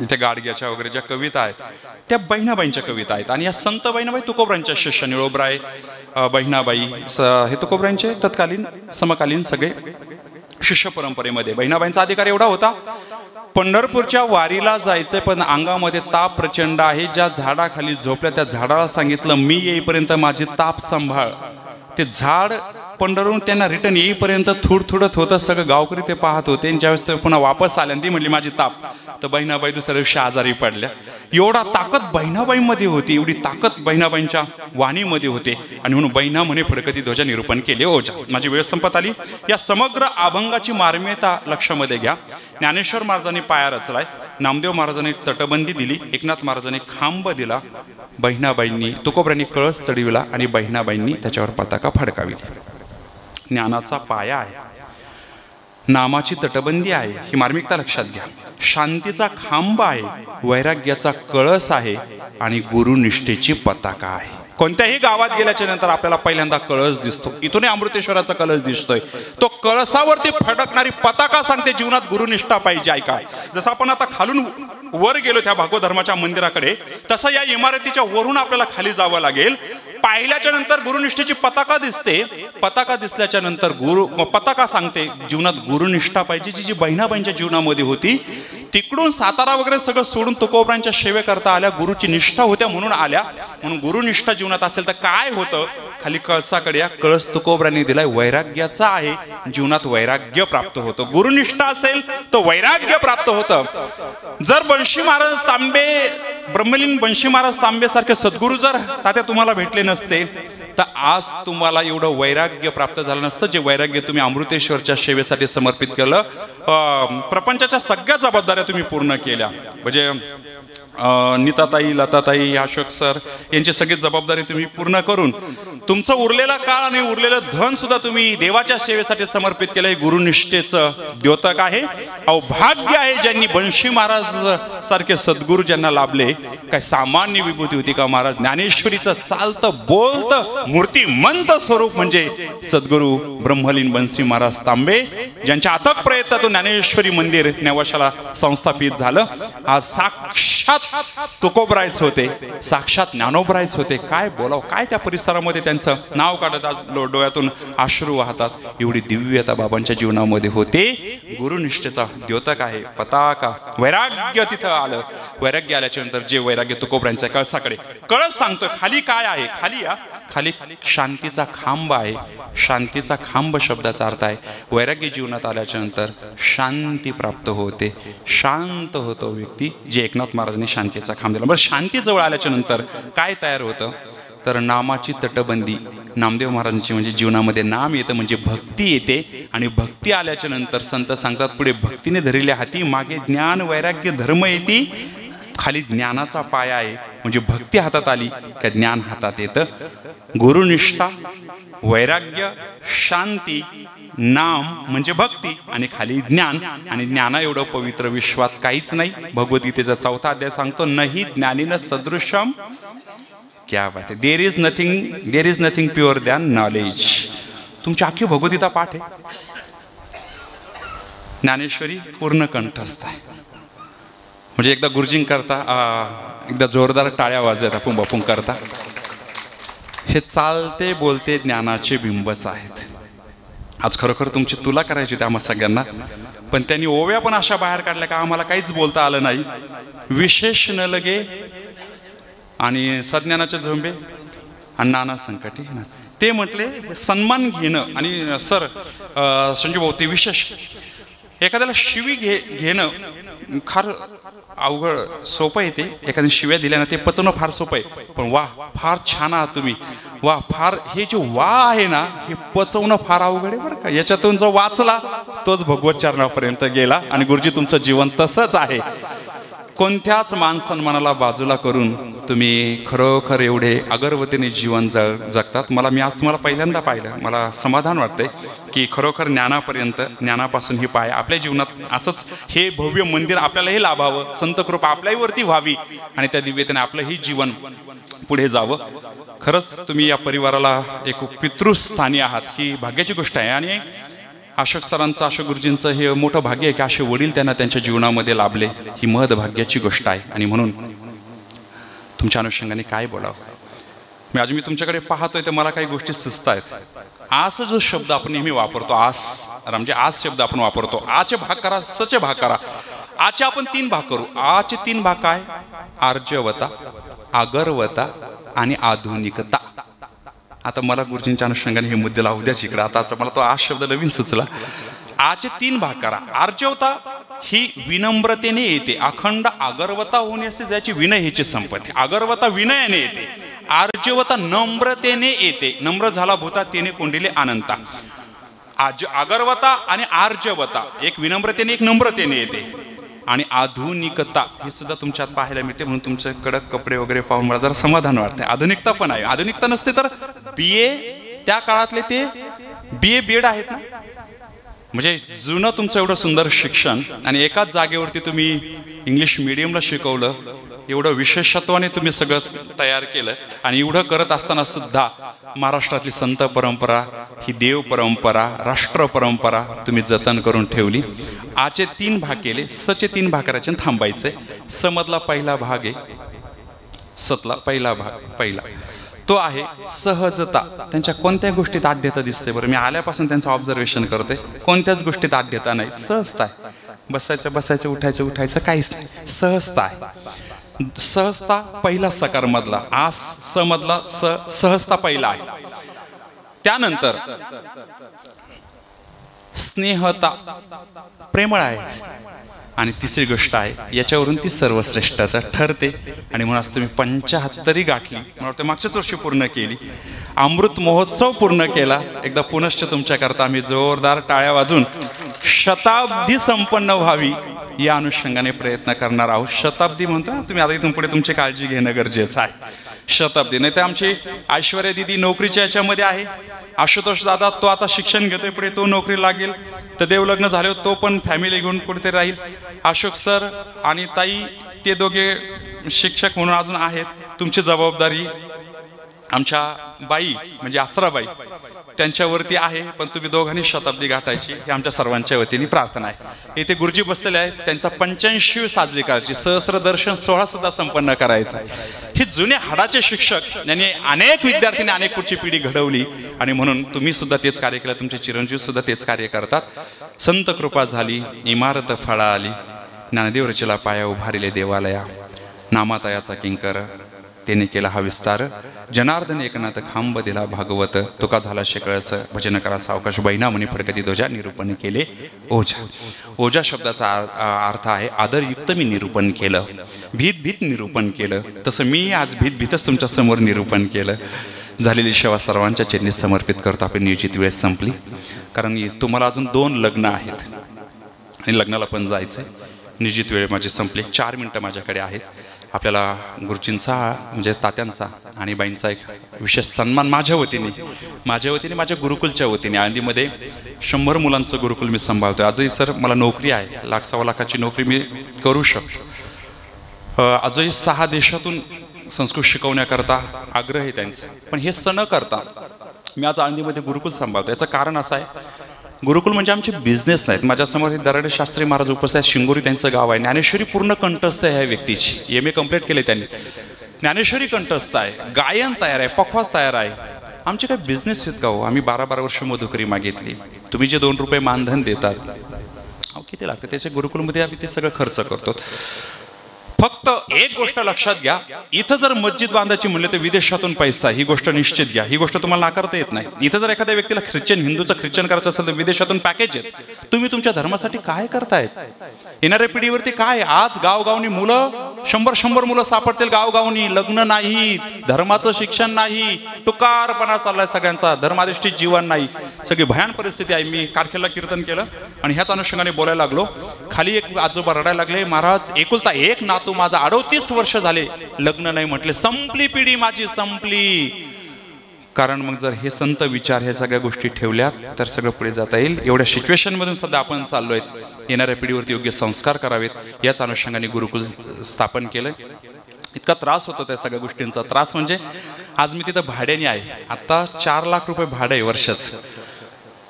इथे गाडग्याच्या वगैरे ज्या कविता आहेत त्या बहिणाबाईंच्या कविता आहेत. आणि या संत बहिणाबाई तुकोबरांच्या शिष्य, निळोबराय बहिणाबाई हे तुकोबरांचे तत्कालीन समकालीन सगळे शिष्य परंपरेमध्ये. बहिणाबाईंचा अधिकार एवढा होता, पंढरपूरच्या वारीला जायचंय पण अंगामध्ये ताप प्रचंड आहे. ज्या झाडाखाली झोपल्या त्या झाडाला सांगितलं, मी येईपर्यंत माझी ताप सांभाळ. ते झाड पंढरवरून त्यांना रिटर्न येईपर्यंत थुडथुडत होतं. सगळं गावकरी ते पाहत होते. आणि ज्यावेळेस ते पुन्हा वापस आल्या ती म्हणली माझी ताप, तर बहिणाबाई दुसऱ्या दिवशी आजारी पडल्या. एवढा ताकद बहिणाबाईंमध्ये होती, एवढी ताकद बहिणाबाईंच्या वाणीमध्ये होते. आणि म्हणून बहिणा म्हणे फडकती ध्वजा निरूपण केले ओझा. माझी वेळ संपत आली. या समग्र अभंगाची मार्मिकता लक्षामध्ये घ्या. ज्ञानेश्वर महाराजांनी पाया रचलाय, नामदेव महाराजांनी तटबंदी दिली, एकनाथ महाराजांनी खांब दिला, बहिणाबाईंनी तुकोबरांनी कळस चढविला आणि बहिणाबाईंनी त्याच्यावर पताका फडकाविली. ज्ञानाचा पाया आहे, नामाची तटबंदी आहे, ही मार्मिकता लक्षात घ्या. शांतीचा खांब आहे, वैराग्याचा कळस आहे आणि गुरुनिष्ठेची पताका आहे. कोणत्याही गावात गेल्याच्या नंतर आपल्याला पहिल्यांदा कळस दिसतो. इथून अमृतेश्वराचा कळस दिसतोय. तो कळसावरती फडकणारी पताका सांगते जीवनात गुरुनिष्ठा पाहिजे. ऐका, जसं आपण आता खालून वर गेलो त्या भागवत धर्माच्या मंदिराकडे, तसं या इमारतीच्या वरून आपल्याला खाली जावं लागेल. पाहिल्याच्या नंतर गुरुनिष्ठेची पताका दिसते. पताका दिसल्याच्या नंतर पताका सांगते जीवनात गुरुनिष्ठा पाहिजे, जी बहिणाबाईंच्या जीवनामध्ये होती. तिकडून सातारा वगैरे सगळं सोडून तुकोबरांच्या सेवेकरता आल्या, गुरुची निष्ठा होत्या म्हणून आल्या. म्हणून गुरुनिष्ठा जीवनात असेल तर काय होतं, खाली कळसाकडे या कळस तुकोबरांनी दिलाय, वैराग्याचा आहे. जीवनात वैराग्य प्राप्त होतं. गुरुनिष्ठा असेल तर वैराग्य प्राप्त होतं. जर बंशी महाराज तांबे, ब्रह्मलीन बंशी महाराज तांबे सारखे सद्गुरू जर तात्या तुम्हाला भेटले नसते तर आज तुम्हाला एवढं वैराग्य प्राप्त झालं नसतं, जे वैराग्य तुम्ही अमृतेश्वरच्या सेवेसाठी समर्पित केलं. प्रपंचाच्या सगळ्या जबाबदाऱ्या तुम्ही पूर्ण केल्या. म्हणजे नीताताई, लताताई, अशोक सर यांची सगळी जबाबदारी तुम्ही पूर्ण करून तुमचं उरलेला काळ आणि उरलेलं धन सुद्धा तुम्ही देवाच्या सेवेसाठी समर्पित केलंय. गुरुनिष्ठेचं द्योतक आहे. अहो भाग्य आहे ज्यांनी बंशी महाराज सारखे सद्गुरू ज्यांना लाभले. काय सामान्य विभूती होती का महाराज? ज्ञानेश्वरीचं चालतं बोलतं मूर्तिमंत स्वरूप म्हणजे सद्गुरू ब्रह्मलीन बंशी महाराज तांबे, ज्यांच्या अथक प्रयत्नातून ज्ञानेश्वरी मंदिर नेवाशाला संस्थापित झालं. आज साक्षात तुकोबरायच होते, साक्षात ज्ञानोबरायच होते. काय बोलाव, काय त्या परिसरामध्ये त्यांचं नाव काढत आज डोळ्यातून अश्रू वाहतात. एवढी दिव्यता बाबांच्या जीवनामध्ये होते. गुरुनिष्ठेचा द्योतक आहे, पताका. वैराग्य तिथं आलं. वैराग्य आल्याच्या नंतर जे वैराग्य तुकोबरांच्या कळसाकडे, कळस सांगतो खाली काय आहे. खाली या, खाली शांतीचा खांब आहे. शांतीचा खांब शब्दाचा अर्थ आहे वैराग्य जीवनात आल्याच्या नंतर शांती प्राप्त होते, शांत होतो व्यक्ती. जे एकनाथ महाराजांनी शांतीचा खांब दिला. बरं, शांती जवळ आल्याच्या नंतर काय तयार होतं तर नामाची तटबंदी, नामदेव महाराजांची म्हणजे जीवनामध्ये नाम येतं म्हणजे भक्ती येते, आणि भक्ती आल्याच्या नंतर संत सांगतात पुढे भक्तीने धरलेल्या हाती मागे ज्ञान वैराग्य धर्म येते, खाली ज्ञानाचा पाया आहे म्हणजे भक्ती हातात आली का ज्ञान हातात येतं. गुरुनिष्ठा, वैराग्य, शांती, नाम म्हणजे भक्ती, आणि खाली ज्ञान, आणि ज्ञाना एवढं पवित्र विश्वात काहीच नाही. भगवद्गीतेचा 4था अध्याय सांगतो नाही ज्ञानीन सदृशम, क्या बात आहे. There is nothing pure than knowledge. तुमची अख्खी भगवद्गीता पाठ आहे, ज्ञानेश्वरी पूर्ण कंठस्थ आहे. म्हणजे एकदा गुरुजीं करता एकदा जोरदार टाळ्या वाजवत आपण बापून करता. हे चालते बोलते ज्ञानाचे बिंबच आहेत. आज खरोखर तुमची तुला करायची होती आम्हा सगळ्यांना, पण त्यांनी ओव्या पण अशा बाहेर काढल्या का आम्हाला काहीच बोलता आलं नाही. विशेष न लगे आणि सज्ञानाचे झोंबे आणि नाना संकटी ते म्हटले सन्मान घेणं. आणि सर संजू भाऊ ते विशेष एखाद्याला शिवी घेणं फार अवघड, सोपं आहे ते. एखाद्या शिव्या दिल्या ना ते पचवणं फार सोपं आहे, पण वा फार छान आहात तुम्ही, वा फार, हे जे वा आहे ना हे पचवणं फार अवघड आहे बरं का. याच्यातून जो वाचला तोच भगवत चरणापर्यंत गेला. आणि गुरुजी तुमचं जीवन तसंच आहे. कोणत्याच मान सन्मानाला बाजूला करून तुम्ही खरोखर एवढे अगरवतीने जीवन जगतात. मी आज तुम्हाला पहिल्यांदा पाहिलं, मला समाधान वाटतंय की खरोखर ज्ञानापर्यंत, ज्ञानापासून ही पाय आपल्या जीवनात असंच हे भव्य मंदिर आपल्यालाही लाभावं, संत कृपा आपल्यावरती व्हावी, आणि त्या दिव्यतेने आपलंही जीवन पुढे जावं. खरंच तुम्ही या परिवाराला एक पितृस्थानी आहात, ही भाग्याची गोष्ट आहे. आणि अशोक सरांचं, अशोक गुरुजींचं हे मोठं भाग्य आहे की असे वडील त्यांना त्यांच्या जीवनामध्ये लाभले. ही महद भाग्याची गोष्ट आहे. आणि म्हणून तुमच्या अनुषंगाने काय बोलावं. मी तुमच्याकडे पाहतोय तर मला काही गोष्टी सुचत आहेत. आस जो शब्द आपण नेहमी वापरतो, आस म्हणजे आस शब्द आपण वापरतो. आचे भाग करा, सचे भाग करा. आचे आपण 3 भाग करू. आचे 3 भाग काय? आर्जवता, आगरवता आणि आधुनिकता. आता मला गुरुजींच्या अनुषंगाने हे मुद्दे लावू द्याच इकडे. आता मला तो आज शब्द नवीन सुचला. आचे 3 भाग करा. आर्जवता ही विनम्रतेने येते. अखंड आगरवता होण्याची ज्याची विनय ह्याची संपत्ती. आगरवता विनयाने येते, आर्जवता नम्रतेने येते. नम्र झाला भूता तेने कोंडिले अनंता. आगरवता आणि आर्जवता एक विनम्रतेने एक नम्रतेने येते. आणि आधुनिकता ही सुद्धा तुमच्यात पाहायला मिळते. म्हणून तुमचे कडक कपडे वगैरे पाहून मला जरा समाधान वाटतंय. आधुनिकता पण आहे. आधुनिकता नसते तर BA त्या काळातले ते BA BEd आहेत ना. म्हणजे जुनं तुमचं एवढं सुंदर शिक्षण आणि एकाच जागेवरती तुम्ही इंग्लिश मीडियमला शिकवलं, एवढं विशेषत्वाने तुम्ही सगळं तयार केलं. आणि एवढं करत असताना सुद्धा महाराष्ट्रातली संत परंपरा, ही देव परंपरा, राष्ट्र परंपरा तुम्ही जतन करून ठेवली. आचे 3 भाग केले, सचे 3 भाग करायचे आणि थांबायचे. समधला पहिला भाग आहे, सतला पहिला भाग पहिला तो आहे सहजता. त्यांच्या कोणत्या गोष्टीत आढ्यता दिसते बरं? मी आल्यापासून त्यांचं ऑब्झर्वेशन करते. कोणत्याच गोष्टीत आढ्यता नाही, सहजता आहे. बसायचं उठायचं उठायचं काहीच नाही, सहजता आहे. सहजता पहिला सकार मधला, आस समधला, सहजता पहिला आहे. त्यानंतर स्नेहता, प्रेमळ आहे. आणि तिसरी गोष्ट आहे, याच्यावरून ती सर्वश्रेष्ठता ठरते. आणि म्हणून आज तुम्ही 75 गाठली. मला वाटतं मागच्याच वर्षी पूर्ण केली. अमृत महोत्सव पूर्ण केला. एकदा पुनश्च तुमच्याकरता आम्ही जोरदार टाळ्या वाजून शताब्दी संपन्न व्हावी या अनुषंगाने प्रयत्न करणार आहोत. शताब्दी म्हणतो तुम्ही, आता इथून पुढे तुमची काळजी घेणं गरजेचं आहे. शताब्दी नाही तर आमची ऐश्वर्या दिदी नोकरीच्या याच्यामध्ये आहे. आशुतोष दादा तो आता शिक्षण घेतोय, पुढे तो नोकरी लागेल. तर देवलग्न झाले तो पण फॅमिली घेऊन कुठेतरी राहील. अशोक सर आणि ताई ते दोघे शिक्षक म्हणून अजून आहेत. तुमची जबाबदारी आमच्या बाई म्हणजे आसराबाई त्यांच्यावरती आहे. पण तुम्ही दोघांनी शताब्दी गाठायची ही आमच्या सर्वांच्या वतीने प्रार्थना आहे. इथे गुरुजी बसलेले आहेत, त्यांचा 85वी साजरी करायची, सहस्र दर्शन सोहळा सुद्धा संपन्न करायचा. ही जुने हाडाचे शिक्षक यांनी अनेक विद्यार्थ्यांनी अनेक पुढची पिढी घडवली. आणि म्हणून तुम्ही सुद्धा तेच कार्य केलं, तुमचे चिरंजीव सुद्धा तेच कार्य करतात. संत कृपा झाली, इमारत फळा आली, ज्ञानदेव रचला पाया उभारिले देवालया, नामातयाचा किंकर तेने केला हा विस्तार, जनार्दन एकनाथ खांब दिला भागवत, तुका झाला शेकळस, भजन करा सावकाश, बैना मुनी फडकती ध्वजा, निरूपण केले ओझा. ओझा शब्दाचा अर्थ आहे आदरयुक्त मी निरूपण केलं, भीत भीत निरूपण केलं. तसं मी आज भीत भीतच तुमच्या समोर निरूपण केलं. झालेली सेवा सर्वांच्या चरणी समर्पित करतो. आपण नियोजित वेळ संपली, कारण तुम्हाला अजून 2 लग्न आहेत आणि लग्नाला पण जायचं आहे. नियोजित वेळ माझी संपली. 4 मिनटं माझ्याकडे आहेत. आपल्याला गुरुजींचा म्हणजे तात्यांचा आणि बाईंचा एक विशेष सन्मान माझ्या वतीने माझ्या गुरुकुलच्या वतीने. आळंदीमध्ये 100 मुलांचं गुरुकुल मी सांभाळतो. आजही सर मला नोकरी आहे, 1,00,000 लाखाची नोकरी मी करू शकतो. आजही 6 देशातून संस्कृत शिकवण्याकरता आग्रह आहे त्यांचा. पण हे न करता मी आज आळंदीमध्ये गुरुकुल सांभाळतो. याचं कारण असं आहे, गुरुकुल म्हणजे आमचे बिझनेस नाहीत. माझ्यासमोर हे दराडे शास्त्री महाराज उपस्थित आहेत. शिंगोरी त्यांचं गाव आहे. ज्ञानेश्वरी पूर्ण कंठस्थ आहे ह्या व्यक्तीची. MA कंप्लीट केले त्यांनी. ज्ञानेश्वरी कंठस्थ आहे, गायन तयार आहे, पखवाज तयार आहे. आमचे काय बिझनेस आहेत का हो? आम्ही 12-12 वर्ष मधुकरी मागितली. तुम्ही जे 2 रुपये मानधन देतात, अहो किती लागतं त्याच्या गुरुकुलमध्ये आम्ही ते सगळं खर्च करतो. फक्त एक गोष्ट लक्षात घ्या, इथं जर मस्जिद बांधायची म्हणले तर विदेशातून पैसा, ही गोष्ट निश्चित घ्या. ही गोष्ट तुम्हाला नाकारता येत नाही. इथं जर एखाद्या व्यक्तीला हिंदूचं ख्रिश्चन करायचं असेल तर विदेशातून पॅकेज आहेत. तुम्ही तुमच्या धर्मासाठी काय करतायत? येणाऱ्या पिढीवरती काय? आज गावगावनी मुलं 100 मुलं सापडतील गावगावनी. लग्न नाही, धर्माचं शिक्षण नाही, टुकारपणा चाललाय सगळ्यांचा, धर्माधिष्ठित जीवन नाही. सगळी भयान परिस्थिती आहे. मी कारखेला कीर्तन केलं आणि ह्याच अनुषंगाने बोलायला लागलो. खाली एक आजोबा रडायला लागले, महाराज एकुलता एक नातू माझा, 38 वर्ष झाले लग्न नाही म्हटले. संपली पिढी माझी, संपली. कारण मग जर हे संत विचार ह्या सगळ्या गोष्टी ठेवल्यात तर सगळं पुढे जाता येईल. एवढ्या सिच्युएशन मधून सध्या आपण चाललोय. येणाऱ्या पिढीवरती योग्य संस्कार करावेत याच अनुषंगाने गुरुकुल स्थापन केलं. इतका त्रास होतो त्या सगळ्या गोष्टींचा. त्रास म्हणजे आज मी तिथं भाड्याने आहे. आता 4 लाख रुपये भाडं आहे वर्षाचं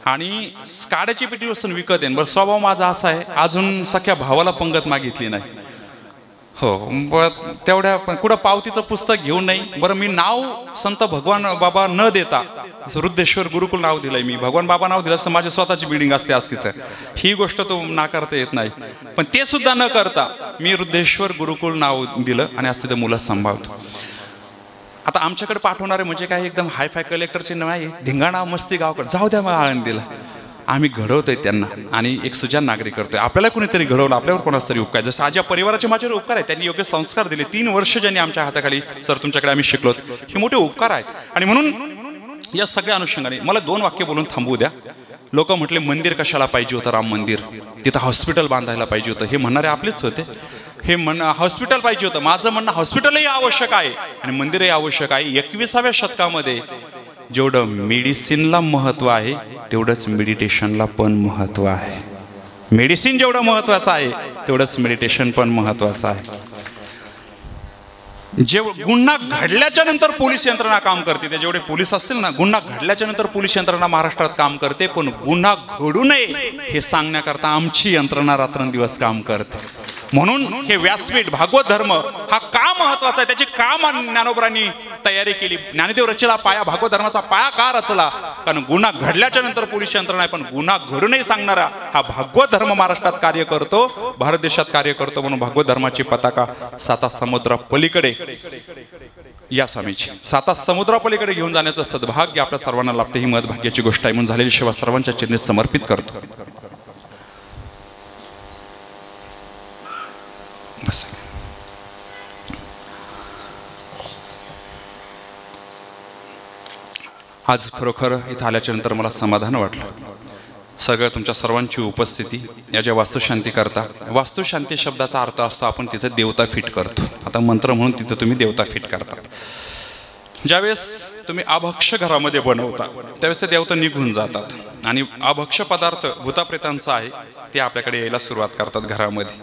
आणि काड्याची पेटी वस्तून विकत आहे. बरं, स्वभाव माझा असा आहे, अजून सख्या भावाला पंगत मागितली नाही. हो, तेवढ्या कुठं पावतीचं पुस्तक घेऊन नाही. बरं, मी नाव संत भगवान बाबा न देता रुद्रेश्वर गुरुकुल नाव दिलंय. मी भगवान बाबा नाव दिलं असं माझी स्वतःची बिल्डिंग असते तर ही गोष्ट तो नाकारता येत नाही. पण ते सुद्धा न करता मी रुद्रेश्वर गुरुकुल नाव दिलं आणि आज तिथे मुलं सांभाळतो. आता आमच्याकडे पाठवणारे म्हणजे काय एकदम हायफाय कलेक्टरचे नाही, धिंगाणा मस्ती गावकडे जाऊ द्या. मला आळंदीला आम्ही घडवतोय त्यांना आणि एक सुजान नागरिक करतोय. आपल्याला कुणीतरी घडवलं, आपल्यावर कोणाच तरी उपकार. जसं आज या परिवाराचे माझ्यावर उपकार आहे, त्यांनी योग्य संस्कार दिले. 3 वर्ष ज्यांनी आमच्या हाताखाली सर तुमच्याकडे आम्ही शिकलो, हे मोठे उपकार आहेत. आणि म्हणून या सगळ्या अनुषंगाने मला 2 वाक्य बोलून थांबवू द्या. लोक म्हटले मंदिर कशाला पाहिजे होतं, राम मंदिर, तिथं हॉस्पिटल बांधायला पाहिजे होतं. हे म्हणणारे आपलेच होते. हे हॉस्पिटल पाहिजे होतं. माझं म्हणणं हॉस्पिटलही आवश्यक आहे आणि मंदिरही आवश्यक आहे. 21व्या शतकामध्ये जेवढं मेडिसिनला महत्त्व आहे तेवढंच मेडिटेशनला पण महत्त्व आहे. मेडिसिन जेवढं महत्त्वाचं आहे तेवढंच मेडिटेशन पण महत्त्वाचं आहे. जे गुन्हा घडल्याच्या नंतर पोलीस यंत्रणा काम करते, ते जेवढे पोलीस असतील ना, गुन्हा घडल्याच्या नंतर पोलीस यंत्रणा महाराष्ट्रात काम करते, पण गुन्हा घडू नये हे सांगण्याकरता आमची यंत्रणा रात्रंदिवस काम करते. म्हणून हे व्यासपीठ भागवत धर्म हा का महत्वाचा आहे, त्याची का ज्ञानोबरांनी तयारी केली. ज्ञानदेव रचला पाया, भागवत धर्माचा पाया का रचला? कारण गुन्हा घडल्याच्या नंतर पोलीस यंत्रणा आहे, पण गुन्हा घडू नये सांगणारा हा भागवत धर्म महाराष्ट्रात कार्य करतो, भारत देशात कार्य करतो. म्हणून भागवत धर्माची पताका 7 समुद्रापलीकडे या स्वामीची 7 समुद्रापलीकडे घेऊन जाण्याचं सद्भाग्य आपल्या सर्वांना लाभते. ही महत्भाग्याची गोष्ट आहे. म्हणून झालेली सेवा सर्वांच्या चरणी समर्पित करतो. बस. आज खरोखर इथं आल्याच्या नंतर मला समाधान वाटलं. सगळं तुमच्या सर्वांची उपस्थिती या ज्या वास्तुशांती करता, वास्तुशांती शब्दाचा अर्थ असतो आपण तिथं देवता फिट करतो. आता मंत्र म्हणून तिथं तुम्ही देवता फिट करता. ज्यावेळेस तुम्ही अभक्ष घरामध्ये बनवता त्यावेळेस ते देवता निघून जातात आणि अभक्ष पदार्थ भूताप्रेतांचा आहे ते आपल्याकडे यायला सुरुवात करतात घरामध्ये.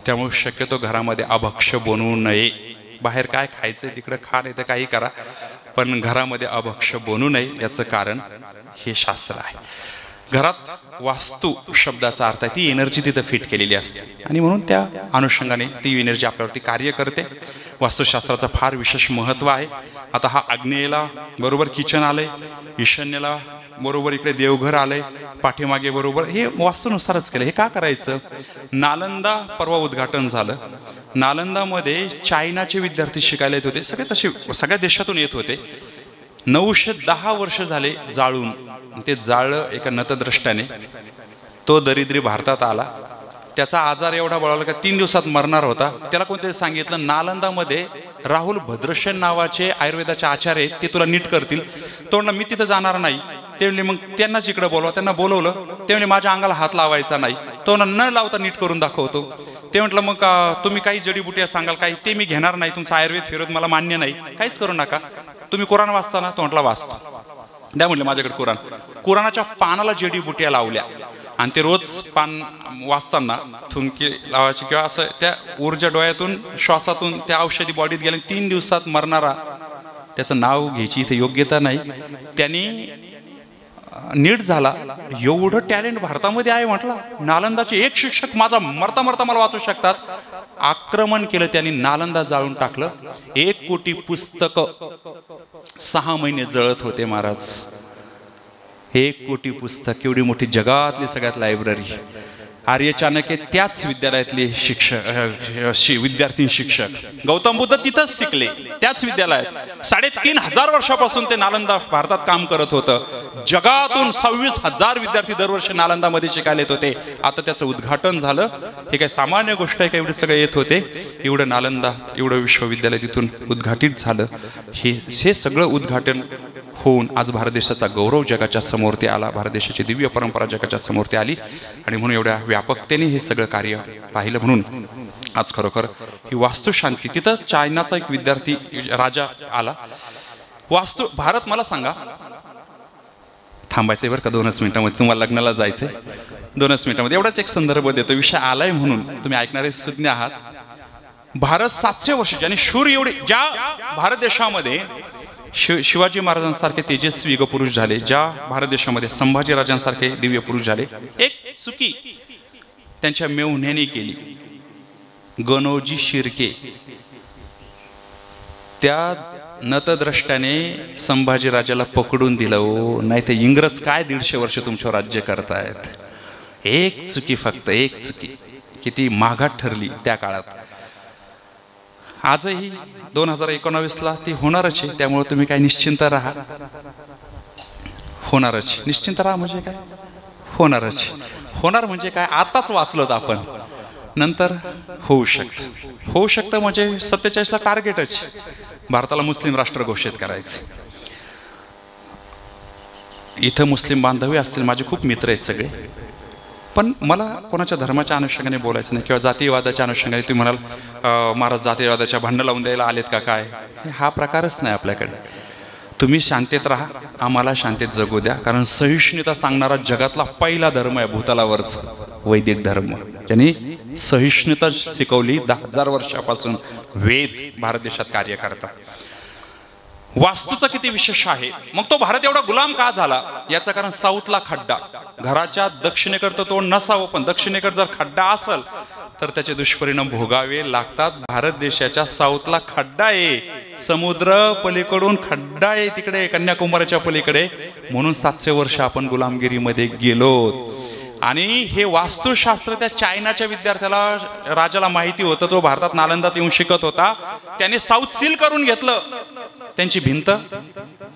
त्यामुळे शक्यतो घरामध्ये अभक्ष बनवू नये. बाहेर काय खायचं तिकडे खा, नाही तर काही करा, पण घरामध्ये अभक्ष बनवू नये. याचं कारण हे शास्त्र आहे. घरात वास्तू शब्दाचा अर्थ आहे ती एनर्जी तिथं फिट केलेली असते आणि म्हणून त्या अनुषंगाने ती एनर्जी आपल्यावरती कार्य करते. वास्तुशास्त्राचं फार विशेष महत्त्व आहे. आता हा आग्नेयेला बरोबर किचन आलंय, ईशान्येला बरोबर इकडे देवघर आलंय, पाठीमागे बरोबर हे वास्तूनुसारच केलं. हे का करायचं? नालंदा परवा उद्घाटन झालं. नालंदामध्ये चायनाचे विद्यार्थी शिकायला येत होते. सगळे तसे सगळ्या देशातून येत होते. 910 वर्ष झाले जाळून. ते जाळलं एका नतद्रष्ट्याने. तो दरिद्री भारतात आला. त्याचा आजार एवढा बळावला का 3 दिवसात मरणार होता. त्याला कोणतरी सांगितलं नालंदामध्ये राहुल भद्रशेन नावाचे आयुर्वेदाचे आचार्य आहेत, ते तुला नीट करतील. तो म्हणला मी तिथं जाणार नाही. ते म्हणले मग त्यांनाच इकडे बोलवा. त्यांना बोलवलं. ते म्हणले माझ्या अंगाला हात लावायचा नाही. तो न लावता नीट करून दाखवतो. ते म्हटलं मग तुम्ही काही जडीबुटी सांगाल काही, ते मी घेणार नाही. तुमचं आयुर्वेद फिरत मला मान्य नाही. काहीच करू नका. तुम्ही कुराण वाचता ना? तो म्हटला वाचतो. द्या म्हटलं माझ्याकडे कुराण. कुराणाच्या पानाला जडीबुट्या लावल्या आणि ते रोज पान वाचताना थुंकी लावायची किंवा असं त्या ऊर्जा डोळ्यातून श्वासातून त्या औषधी बॉडीत गेल्या. 3 दिवसात मरणारा, त्याचं नाव घ्यायची इथे योग्यता नाही, त्यांनी नीट झाला. एवढं टॅलेंट भारतामध्ये आहे म्हटलं. नालंदाचे एक शिक्षक माझा मरता मरता मला वाचू शकतात. आक्रमण केलं त्यांनी, नालंदा जाळून टाकलं. 1 कोटी पुस्तकं 6 महिने जळत होते महाराज. 1 कोटी पुस्तक, एवढी मोठी जगातली सगळ्यात लायब्ररी. आर्य चाणक्य त्याच विद्यालयातले विद्यार्थी शिक्षक. गौतम बुद्ध तिथंच शिकले, त्याच विद्यालयात. 3,500 वर्षापासून ते नालंदा भारतात काम करत होतं. जगातून 26,000 विद्यार्थी दरवर्षी नालंदामध्ये शिकायला येत होते. आता त्याचं उद्घाटन झालं. हे काय सामान्य गोष्ट आहे का? एवढे सगळे येत होते. एवढं नालंदा, एवढं विश्वविद्यालय तिथून उद्घाटित झालं. हे सगळं उद्घाटन होऊन आज भारत देशाचा गौरव जगाच्या समोर ते आला. भारत देशाची दिव्य परंपरा जगाच्या समोर ते आली. आणि म्हणून एवढ्या व्यापकतेने हे सगळं कार्य पाहिलं. म्हणून आज खरोखर ही वास्तुशांती. तिथं चायनाचा एक विद्यार्थी राजा आला. वास्तू भारत, मला सांगा, थांबायचंय बरं का 2च मिनिटांमध्ये, तुम्हाला लग्नाला जायचंय. 2च मिनिटांमध्ये एवढाच एक संदर्भ देतो. विषय आलाय म्हणून तुम्ही ऐकणारे सुज्ञ आहात. भारत 700 वर्ष ज्याने शूर एवढे, ज्या भारत देशामध्ये शिवाजी महाराजांसारखे तेजस्वी पुरुष झाले, ज्या भारत देशामध्ये संभाजी राजांसारखे दिव्य पुरुष झाले, एक चुकी त्यांच्या मेहुण्याने केली. गणोजी शिर्के त्या नतद्रष्टाने संभाजी राजाला पकडून दिलं. हो, नाही ते इंग्रज काय 150 वर्ष तुमच्यावर राज्य करतायत. एक चुकी, फक्त एक चुकी, किती माघात ठरली त्या काळात. आजही 2019ला ती होणारच आहे. त्यामुळे तुम्ही काय निश्चिंत राहा. होणारच. निश्चिंत राहा म्हणजे काय? होणारच. होणार म्हणजे काय? आताच वाचलं आपण, नंतर होऊ शकतं. होऊ शकतं म्हणजे 47ला टार्गेटच, भारताला मुस्लिम राष्ट्र घोषित करायचं. इथं मुस्लिम बांधवी असतील, माझे खूप मित्र आहेत सगळे. पण मला कोणाच्या धर्माच्या अनुषंगाने बोलायचं नाही किंवा जातीयवादाच्या अनुषंगाने. तुम्ही म्हणाल महाराज जातीयवादाच्या भांडणं लावून द्यायला आलेत का काय? हा प्रकारच नाही आपल्याकडे. तुम्ही शांतीत राहा, आम्हाला शांतीत जगू द्या. कारण सहिष्णुता सांगणारा जगातला पहिला धर्म आहे भूतलावरचा, वैदिक धर्म. त्यांनी सहिष्णुता शिकवली. 10,000 वर्षापासून वेद भारत देशात कार्य करतात. वास्तूचा किती विशेष आहे. मग तो भारत एवढा गुलाम का झाला? याचं कारण साऊथला खड्डा. घराच्या दक्षिणेकडे तर तो नसावं, पण दक्षिणेकडे जर खड्डा असेल तर त्याचे दुष्परिणाम भोगावे लागतात. भारत देशाच्या साऊथला खड्डा आहे, समुद्र पलीकडून खड्डा आहे तिकडे, कन्याकुमारीच्या पलीकडे. म्हणून 700 वर्ष आपण गुलामगिरीमध्ये गेलो. आणि हे वास्तुशास्त्र त्या चायनाच्या विद्यार्थ्याला, राजाला माहिती होतं. तो भारतात नालंदात येऊन शिकत होता. त्याने साऊथ सील करून घेतलं. त्यांची भिंत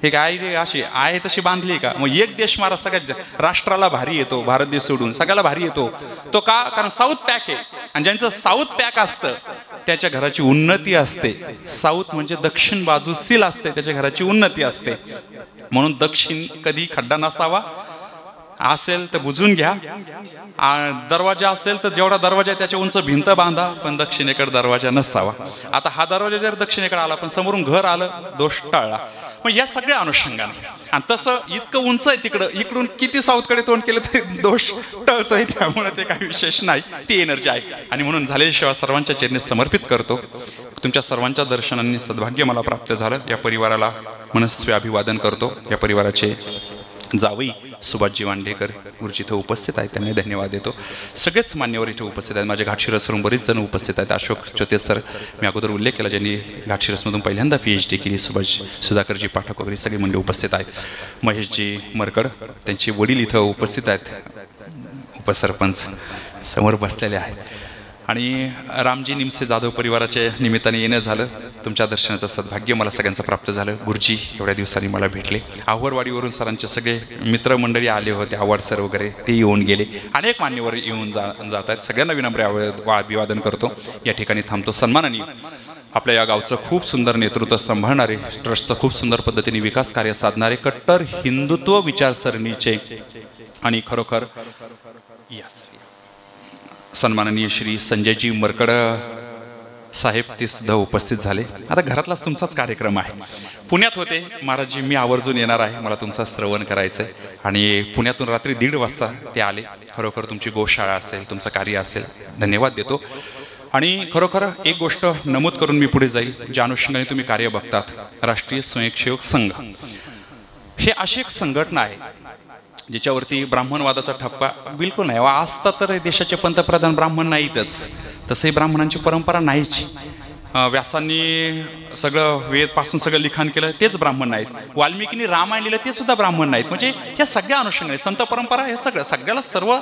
हे काय अशी आहे तशी बांधली का? मग एक देश मारा सगळ्यात राष्ट्राला भारी येतो, भारत देश सोडून सगळ्याला भारी येतो तो का? कारण साऊथ पॅक आहे. आणि ज्यांचं साऊथ पॅक असतं त्याच्या घराची उन्नती असते. साऊथ म्हणजे दक्षिण बाजू सील असते, त्याच्या घराची उन्नती असते. म्हणून दक्षिण कधी खड्डा नसावा. असेल तर बुजून घ्या. दरवाजा असेल तर जेवढा दरवाजा आहे त्याच्या उंच भिंत बांधा, पण दक्षिणेकडे दरवाजा नसावा. आता हा दरवाजा जर दक्षिणेकडे आला पण समोरून घर आलं, दोष टळला. मग या सगळ्या अनुषंगाने, आणि तसं इतकं उंच आहे तिकडं, इकडून किती साऊथकडे तोंड केलं तरी दोष टळतोय. त्यामुळे ते काही विशेष नाही, ती एनर्जी आहे. आणि म्हणून झालेली सेवा सर्वांच्या चरणी समर्पित करतो. तुमच्या सर्वांच्या दर्शनांनी सद्भाग्य मला प्राप्त झालं. या परिवाराला मनस्वी अभिवादन करतो. या परिवाराचे जावई सुभाषजी वांडेकर गुरुजी इथं उपस्थित आहेत, त्यांनी धन्यवाद देतो. सगळेच मान्यवर इथे उपस्थित आहेत. माझ्या घाटशिरसवरून बरेच जण उपस्थित आहेत. अशोक चोते सर, मी अगोदर उल्लेख केला, ज्यांनी घाटशिरसमधून पहिल्यांदा PhD केली. सुधाकरजी पाठक वगैरे सगळी मंडळी उपस्थित आहेत. महेशजी मरकड, त्यांचे वडील इथं उपस्थित आहेत, उपसरपंच समोर बसलेले आहेत. आणि रामजी निमसे जाधव परिवाराच्या निमित्ताने येणं झालं. तुमच्या दर्शनाचं सद्भाग्य मला सगळ्यांचं प्राप्त झालं. गुरुजी एवढ्या दिवसांनी मला भेटले. आव्हाडवाडीवरून सरांचे सगळे मित्रमंडळी आले होते, आव्हाड सर वगैरे, ते येऊन गेले. अनेक मान्यवर येऊन जात आहेत. सगळ्यांना विनम्र अभिवादन करतो. या ठिकाणी थांबतो. सन्माननीय आपल्या या गावचं खूप सुंदर नेतृत्व सांभाळणारे, ट्रस्टचं खूप सुंदर पद्धतीने विकास कार्य साधणारे, कट्टर हिंदुत्व विचारसरणीचे आणि खरोखर सन्माननीय श्री संजयजी मरकड साहेब ते सुद्धा उपस्थित झाले. आता घरातलाच तुमचाच कार्यक्रम आहे. पुण्यात होते महाराजजी, मी आवर्जून येणार आहे, मला तुमचं श्रवण करायचं आहे. आणि पुण्यातून रात्री 1:30 वाजता ते आले. खरोखर तुमची गोशाळा असेल, तुमचं कार्य असेल, धन्यवाद देतो. आणि खरोखर एक गोष्ट नमूद करून मी पुढे जाईल, ज्या अनुषंगाने तुम्ही कार्य बघतात. राष्ट्रीय स्वयंसेवक संघ हे अशी एक संघटना आहे ज्याच्यावरती ब्राह्मणवादाचा ठप्पा बिलकुल नाही. आजता तर देशाचे पंतप्रधान ब्राह्मण नाहीतच, तसंही ब्राह्मणांची परंपरा नाहीच. व्यासांनी सगळं वेदपासून सगळं लिखाण केलं तेच ब्राह्मण नाहीत. वाल्मिकींनी रामायण लिहिलं ते सुद्धा ब्राह्मण नाहीत. म्हणजे या सगळ्या अनुषंगाने संत परंपरा हे सगळ्याला सर्व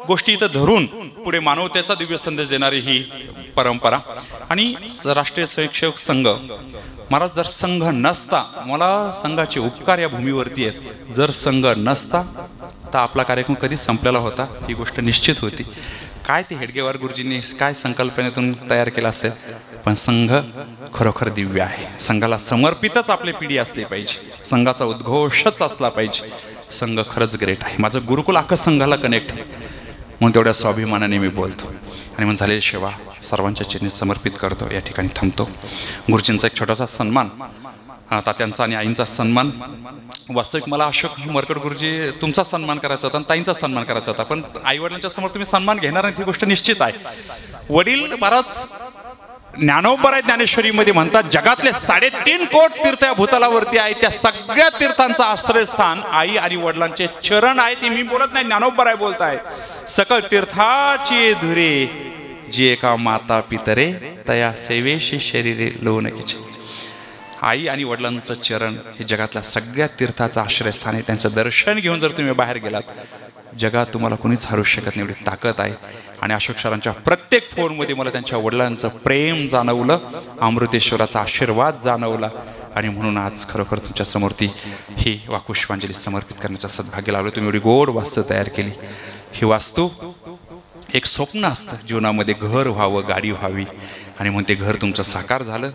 गोष्टी इथं धरून पुढे मानवतेचा दिव्य संदेश देणारी ही परंपरा. आणि राष्ट्रीय स्वयंसेवक संघ महाराज, जर संघ नसता, मला संघाचे उपकार या भूमीवरती आहेत, जर संघ नसता तर आपला कार्यक्रम कधी संपलेला होता ही गोष्ट निश्चित होती. काय ते हेडगेवार गुरुजींनी काय संकल्पनेतून तयार केला असेल, पण संघ खरोखर दिव्य आहे. संघाला समर्पितच आपली पिढी असली पाहिजे, संघाचा उद्घोषच असला पाहिजे. संघ खरंच ग्रेट आहे. माझं गुरुकुल अख्खं संघाला कनेक्ट आहे, म्हणून तेवढ्या स्वाभिमानाने मी बोलतो. आणि मग झालेली सेवा सर्वांच्या चरणी समर्पित करतो. या ठिकाणी थांबतो. गुरुजींचा एक छोटासा सन्मान, तात्यांचा आणि आईंचा सन्मान. वास्तविक मला अशोक मरकड गुरुजी तुमचा सन्मान करायचा होता आणि ताईंचा सन्मान करायचा होता, पण आईवडिलांच्या समोर तुम्ही सन्मान घेणार नाही ही गोष्ट निश्चित आहे. वडील बराच ज्ञानोबराय ज्ञानेश्वरीमध्ये म्हणतात, जगातले 3.5 कोटी तीर्थ या भूतलावरती आहे, त्या सगळ्या तीर्थांचं आश्रयस्थान आई आणि वडिलांचे चरण आहे. ते मी बोलत नाही, ज्ञानोबराय बोलत आहेत. सकळ तीर्थाची धुरे जी एका माता पितरे तया सेवेशी शरीरे लोणकीचे. आई आणि वडिलांचं चरण हे जगातल्या सगळ्या तीर्थाचं आश्रयस्थान आहे. त्यांचं दर्शन घेऊन जर तुम्ही बाहेर गेलात, जगात तुम्हाला कोणीच हरू शकत नाही, एवढी ताकद आहे. आणि अशोक सरांच्या प्रत्येक फोनमध्ये मला त्यांच्या वडिलांचं प्रेम जाणवलं, अमृतेश्वराचा आशीर्वाद जाणवला. आणि म्हणून आज खरोखर तुमच्या समोर ती ही वाकुष्पांजली समर्पित करण्याचं सद्भाग्य लावलं. तुम्ही एवढी गोड वास्तू तयार केली. ही वास्तू एक स्वप्न असतं जीवनामध्ये, घर व्हावं, गाडी व्हावी, आणि म्हणून ते घर तुमचं साकार झालं.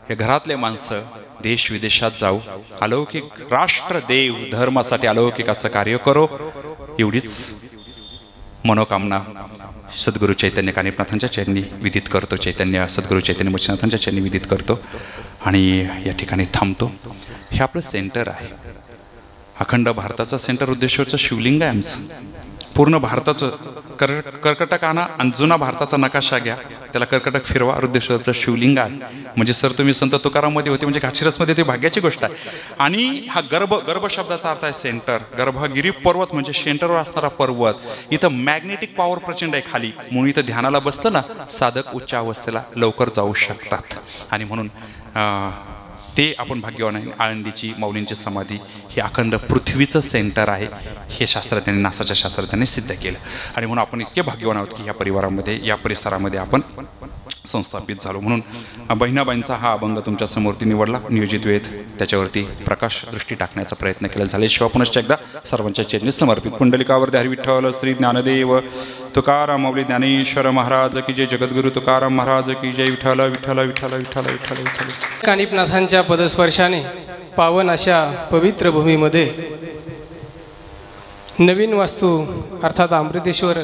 या घरातले माणसं देश विदेशात जाऊ, अलौकिक राष्ट्र देव धर्मासाठी अलौकिक असं कार्य करो, एवढीच मनोकामना सद्गुरू चैतन्य कानिपनाथांच्या चरणी विदित करतो. चैतन्य सद्गुरू चैतन्य मुचनाथांच्या चरणी विदित करतो आणि या ठिकाणी थांबतो. हे आपलं सेंटर आहे, अखंड भारताचं सेंटर. रुद्रेश्वरचं शिवलिंग आहे आमचं. पूर्ण भारताचं कर्कटक आणा आणि जुना भारताचा नकाशा घ्या, त्याला कर्कटक फिरवा, रुद्रेश्वरचं शिवलिंग आहे. म्हणजे सर तुम्ही संत तुकाराममध्ये होते, म्हणजे घाटशिरसमध्ये ती भाग्याची गोष्ट आहे. आणि हा गर्भ शब्दाचा अर्थ आहे सेंटर. गर्भगिरी पर्वत म्हणजे सेंटरवर असणारा पर्वत. इथं मॅग्नेटिक पॉवर प्रचंड आहे खाली, म्हणून इथं ध्यानाला बसलं ना, साधक उच्च अवस्थेला लवकर जाऊ शकतात. आणि म्हणून ते आपण भाग्यवान आहे. आळंदीची माऊलींची समाधी ही अखंड पृथ्वीचं सेंटर आहे, हे शास्त्रज्ञांनी, नासाच्या शास्त्रज्ञांनी सिद्ध केलं. आणि म्हणून आपण इतके भाग्यवान आहोत की या परिवारामध्ये, या परिसरामध्ये आपण संस्थापित झालो. म्हणून बहिणाबाईंचा हा अभंग तुमच्या समोरती निवडला, नियोजित वेळेत त्याच्यावरती प्रकाश दृष्टी टाकण्याचा प्रयत्न केला. झाल्याशिवाय पुनश्च एकदा सर्वांच्या चरणी समर्पित. पुंडलिकावर हरी विठ्ठल श्री ज्ञानदेव तुकाराम माऊली ज्ञानेश्वर महाराज की जय. जगद्गुरु तुकाराम महाराज की जय. विठ्ठल विठ्ठल विठ्ठल विठ्ठल विठ्ठल विठ्ठल. कानिपनाथांच्या पदस्पर्शाने पावन अशा पवित्र भूमीमध्ये नवीन वास्तू अर्थात अमृतेश्वर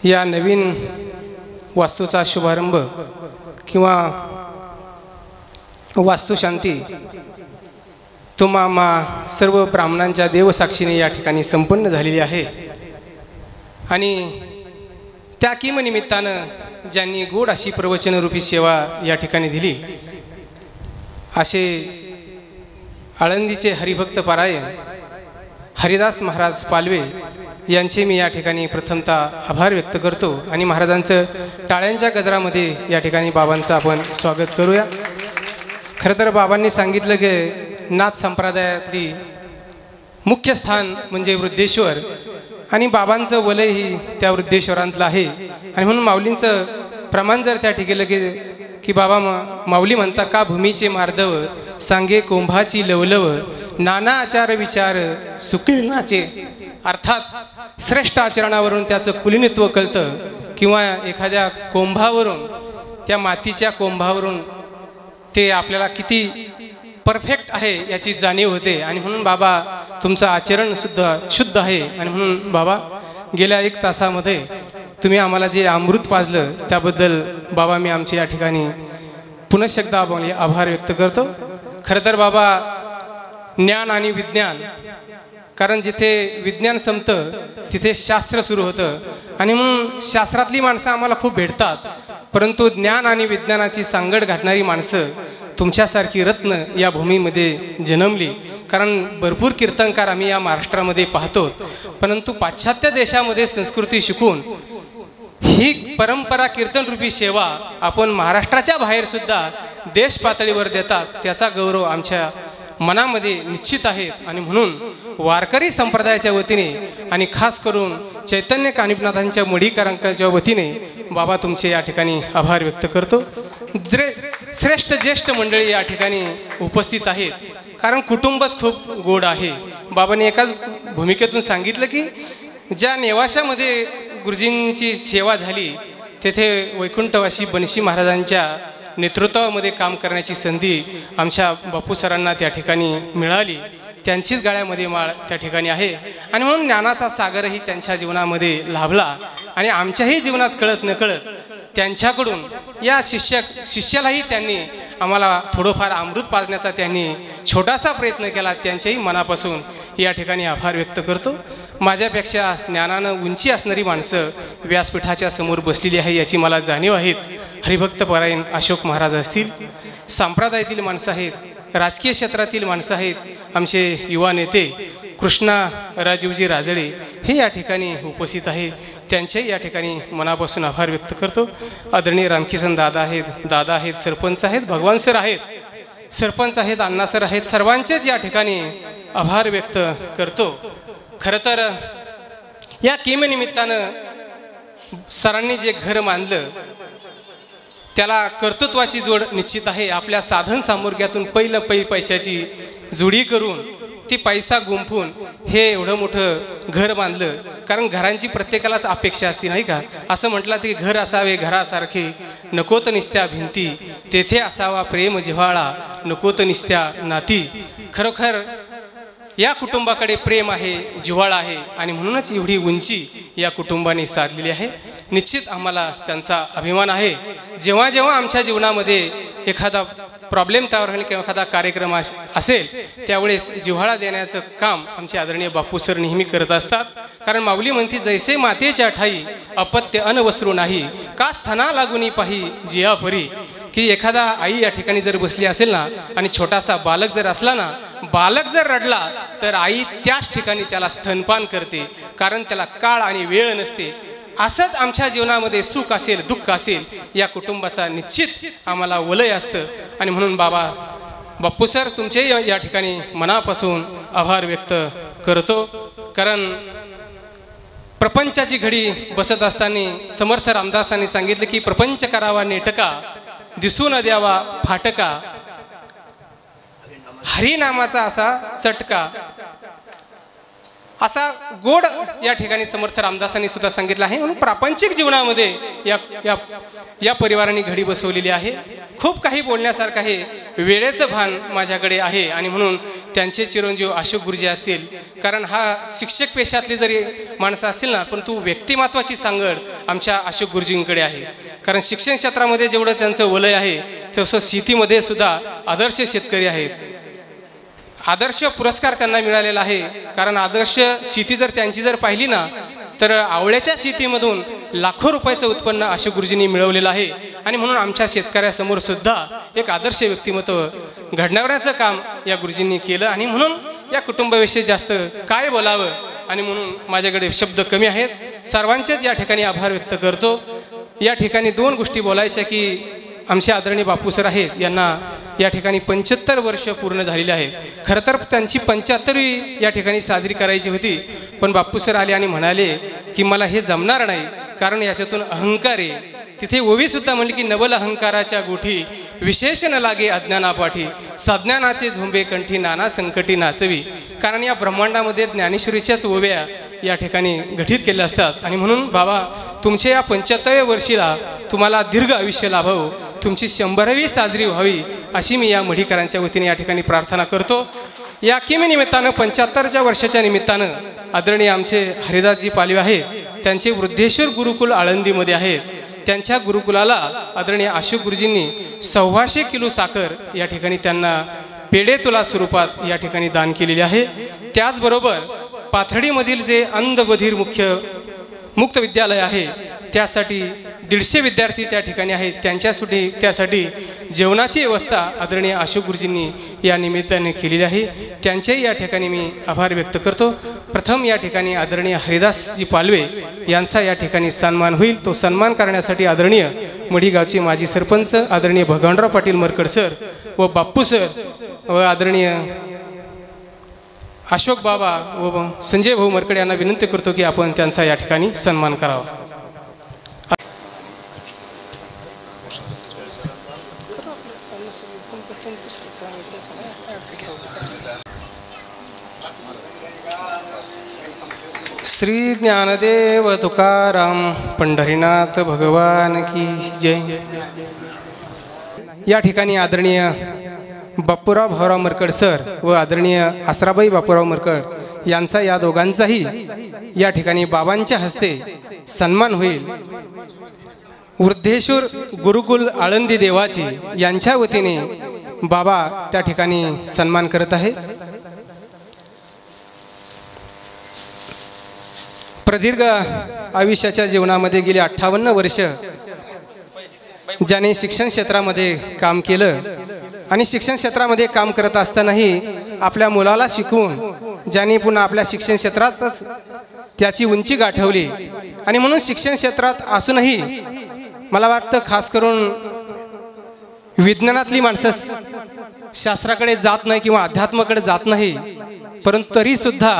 या नवीन वास्तूचा शुभारंभ किंवा वास्तुशांती तुम्हा सर्व ब्राह्मणांच्या देवसाक्षीने या ठिकाणी संपन्न झालेली आहे. आणि त्या किमनिमित्तानं ज्यांनी गोड अशी प्रवचनरूपी सेवा या ठिकाणी दिली, असे आळंदीचे हरिभक्त पारायण हरिदास महाराज पालवे यांचे मी या ठिकाणी प्रथमतः आभार व्यक्त करतो. आणि महाराजांचं टाळ्यांच्या गजरामध्ये या ठिकाणी बाबांचं आपण स्वागत करूया. खरं तर बाबांनी सांगितलं की नाथ संप्रदायातली मुख्य स्थान म्हणजे वृद्धेश्वर, आणि बाबांचं वलयही त्या वृद्धेश्वरांतलं आहे. आणि म्हणून माऊलींचं प्रमाण जर त्या ठिकाणी की बाबा माऊली म्हणता का भूमीचे मार्दव सांगे कोंभाची लवलव नाना आचार विचार सुकिलनाचे. अर्थात श्रेष्ठ आचरणावरून त्याचं कुलीनत्व कळतं, किंवा एखाद्या कोंभावरून त्या मातीच्या कोंभावरून ते आपल्याला किती परफेक्ट आहे याची जाणीव होते. आणि म्हणून बाबा तुमचं आचरणसुद्धा शुद्ध आहे. आणि म्हणून बाबा गेल्या 1 तासामध्ये तुम्ही आम्हाला जे अमृत पाजलं त्याबद्दल बाबा मी आमच्या या ठिकाणी पुनश्च एकदा आभार व्यक्त करतो. खरं तर बाबा ज्ञान आणि विज्ञान, कारण जिथे विज्ञान संपतं तिथे शास्त्र सुरू होतं. आणि म्हणून शास्त्रातली माणसं आम्हाला खूप भेटतात, परंतु ज्ञान आणि विज्ञानाची सांगड घालणारी माणसं तुमच्यासारखी रत्न या भूमीमध्ये जन्मली. कारण भरपूर कीर्तनकार आम्ही या महाराष्ट्रामध्ये पाहतो, परंतु पाश्चात्य देशामध्ये संस्कृती शिकून ही परंपरा कीर्तनरूपी सेवा आपण महाराष्ट्राच्या बाहेरसुद्धा देश पातळीवर देतात. त्याचा गौरव आमच्या मनामध्ये निश्चित आहेत. आणि म्हणून वारकरी संप्रदायाच्या वतीने आणि खास करून चैतन्य कानिपनाथांच्या मढीकरांच्या वतीने बाबा तुमचे या ठिकाणी आभार व्यक्त करतो. श्रेष्ठ ज्येष्ठ मंडळी या ठिकाणी उपस्थित आहेत, कारण कुटुंबच खूप गोड आहे. बाबांनी एकाच भूमिकेतून सांगितलं की ज्या नेवाशामध्ये गुरुजींची सेवा झाली तेथे वैकुंठवासी बनशी महाराजांच्या नेतृत्वामध्ये काम करण्याची संधी आमच्या बापू सरांना त्या ठिकाणी मिळाली. त्यांचीच गाळ्यामध्ये माळ त्या ठिकाणी आहे. आणि म्हणून ज्ञानाचा सागरही त्यांच्या जीवनामध्ये लाभला. आणि आमच्याही जीवनात कळत नकळत त्यांच्याकडून या शिष्यालाही त्यांनी आम्हाला थोडंफार अमृत पाजण्याचा त्यांनी छोटासा प्रयत्न केला. त्यांच्याही मनापासून या ठिकाणी आभार व्यक्त करतो. माझ्यापेक्षा ज्ञानानं उंची असणारी माणसं व्यासपीठाच्या समोर बसलेली आहे याची मला जाणीव आहे. हरिभक्त परायण अशोक महाराज असतील, संप्रदायातील माणसं आहेत, राजकीय क्षेत्रातील माणसं आहेत, आमचे युवा नेते कृष्णा राजीवजी राजळे हे या ठिकाणी उपस्थित आहे. त्यांच्याही या ठिकाणी मनापासून आभार व्यक्त करतो. आदरणीय रामकिसन दादा आहेत, सरपंच आहेत, भगवान सर आहेत, सरपंच आहेत, अण्णा सर आहेत, सर्वांचेच या ठिकाणी आभार व्यक्त करतो. खरं तर या किमनिमित्तानं सरांनी जे घर बांधलं त्याला कर्तृत्वाची जोड निश्चित आहे. आपल्या साधन सामुग्र्यातून पैशाची जोडी करून ती पैसा गुंफून हे एवढं मोठं घर बांधलं. कारण घरांची प्रत्येकालाच अपेक्षा असते नाही का. असं म्हटलं की घर असावे घरासारखे, नकोत निस्त्या भिंती, तेथे असावा प्रेम जिव्हाळा, नकोत निस्त्या नाती. खरोखर या कुटुंबाकडे प्रेम आहे, जिव्हाळा आहे आणि म्हणूनच एवढी उंची या कुटुंबाने साधलेली आहे. निश्चित आम्हाला त्यांचा अभिमान आहे. जेव्हा जेव्हा आमच्या जीवनामध्ये एखादा प्रॉब्लेम तयार होईल किंवा एखादा कार्यक्रम असेल त्यावेळेस जिव्हाळा देण्याचं काम आमचे आदरणीय बापू सर नेहमी करत असतात. कारण माऊली म्हणती जैसे मातेच्या ठाई अपत्य अनवस्रू नाही, का स्थाना लागूनी पाही जिया परी. की एखादा आई या ठिकाणी जर बसली असेल ना आणि छोटासा बालक जर असला ना, बालक जर रडला तर आई त्याच ठिकाणी त्याला स्तनपान करते, कारण त्याला काळ आणि वेळ नसते. असंच आमच्या जीवनामध्ये सुख असेल दुःख असेल या कुटुंबाचा निश्चित आम्हाला वलय असतं. आणि म्हणून बाप्पू सर तुमचे या ठिकाणी मनापासून आभार व्यक्त करतो. कारण प्रपंचाची घडी बसत असताना समर्थ रामदासांनी सांगितलं की प्रपंच करावा नेटका, दिसून द्यावा फाटका, हरिनामाचा असा चटका. असा गोड या ठिकाणी समर्थ रामदासांनी सुद्धा सांगितलं आहे. म्हणून प्रापंचिक जीवनामध्ये या परिवाराने घडी बसवलेली आहे. खूप काही बोलण्यासारखं आहे, वेळेचं भान माझ्याकडे आहे. आणि म्हणून त्यांचे चिरंजीव अशोक गुरुजी असतील, कारण हा शिक्षक पेशातली जरी माणसं असतील ना, पण तू व्यक्तिमत्वाची सांगड आमच्या अशोक गुरुजींकडे आहे. कारण शिक्षण क्षेत्रामध्ये जेवढं त्यांचं वलय आहे तसं शेतीमध्ये सुद्धा आदर्श शेतकरी आहेत. आदर्श पुरस्कार त्यांना मिळालेला आहे. कारण आदर्श शेती जर त्यांची जर पाहिली ना तर आवळ्याच्या शेतीमधून लाखो रुपयाचं उत्पन्न अशोक गुरुजींनी मिळवलेलं आहे. आणि म्हणून आमच्या शेतकऱ्यासमोर सुद्धा एक आदर्श व्यक्तिमत्व घडवण्याचं काम या गुरुजींनी केलं. आणि म्हणून या कुटुंबाविषयी जास्त काय बोलावं, आणि म्हणून माझ्याकडे शब्द कमी आहेत. सर्वांचेच या ठिकाणी आभार व्यक्त करतो. या ठिकाणी 2 गोष्टी बोलायच्या की आमचे आदरणीय बापू सर आहेत, यांना या ठिकाणी 75 वर्ष पूर्ण झालेली आहेत. खरं तर त्यांची 75वी या ठिकाणी साजरी करायची होती, पण बापू सर आले आणि म्हणाले की मला हे जमणार नाही, कारण याच्यातून अहंकार आहे. तिथे ओवी सुद्धा म्हणली की नवल अहंकाराच्या गोठी विशेष न लागे अज्ञानापाठी सज्ञानाचे झोंबे कंठी नाना संकटी नाचवी. कारण या ब्रह्मांडामध्ये ज्ञानेश्वरीच्याच ओव्या या ठिकाणी घटित केल्या असतात आणि म्हणून बाबा तुमच्या या 75व्या वर्षीला तुम्हाला दीर्घ आयुष्य लाभावं, तुमची 100वी साजरी व्हावी अशी मी या मढीकरांच्या वतीने या ठिकाणी प्रार्थना करतो. या किमी निमित्तानं 75च्या वर्षाच्या निमित्तानं आदरणीय आमचे हरिदासजी पालवे आहेत, त्यांचे वृद्धेश्वर गुरुकुल आळंदीमध्ये आहेत. त्यांच्या गुरुकुलाला आदरणीय अशोक गुरुजींनी 125 किलो साखर या ठिकाणी त्यांना पेढे तुला स्वरूपात या ठिकाणी दान केलेले आहे. त्याचबरोबर पाथर्डीमधील जे अंध बधिर मुक्त विद्यालय आहे त्यासाठी 150 विद्यार्थी त्या ठिकाणी आहेत. त्यासाठी जेवणाची व्यवस्था आदरणीय अशोक गुरुजींनी या निमित्ताने केलेली आहे. त्यांचेही या ठिकाणी मी आभार व्यक्त करतो. प्रथम या ठिकाणी आदरणीय हरिदासजी पालवे यांचा या ठिकाणी सन्मान होईल. तो सन्मान करण्यासाठी आदरणीय मढीगावचे माजी सरपंच आदरणीय भगवानराव पाटील मरकड सर व बाप्पू सर व आदरणीय अशोक बाबा व संजय भाऊ मरकड यांना विनंती करतो की आपण त्यांचा या ठिकाणी सन्मान करावा. श्री ज्ञानदेव तुकाराम पंढरीनाथ भगवान की जय. या ठिकाणी आदरणीय बापूराव भाऊराव मरकड सर व आदरणीय आसराबाई बापूराव मरकड यांचा या दोघांचाही या ठिकाणी बाबांच्या हस्ते सन्मान होईल. वृद्धेश्वर गुरुकुल आळंदी देवाची यांच्या वतीने बाबा त्या ठिकाणी सन्मान करत आहे. प्रदीर्घ आयुष्याच्या जीवनामध्ये गेली 58 वर्ष ज्याने शिक्षण क्षेत्रामध्ये काम केलं आणि शिक्षण क्षेत्रामध्ये काम करत असतानाही आपल्या मुलाला शिकवून ज्यांनी पुन्हा आपल्या शिक्षण क्षेत्रातच त्याची उंची गाठवली आणि म्हणून शिक्षण क्षेत्रात असूनही मला वाटतं खास करून विज्ञानातली माणसं शास्त्राकडे जात नाही किंवा अध्यात्माकडे जात नाही, परंतु तरीसुद्धा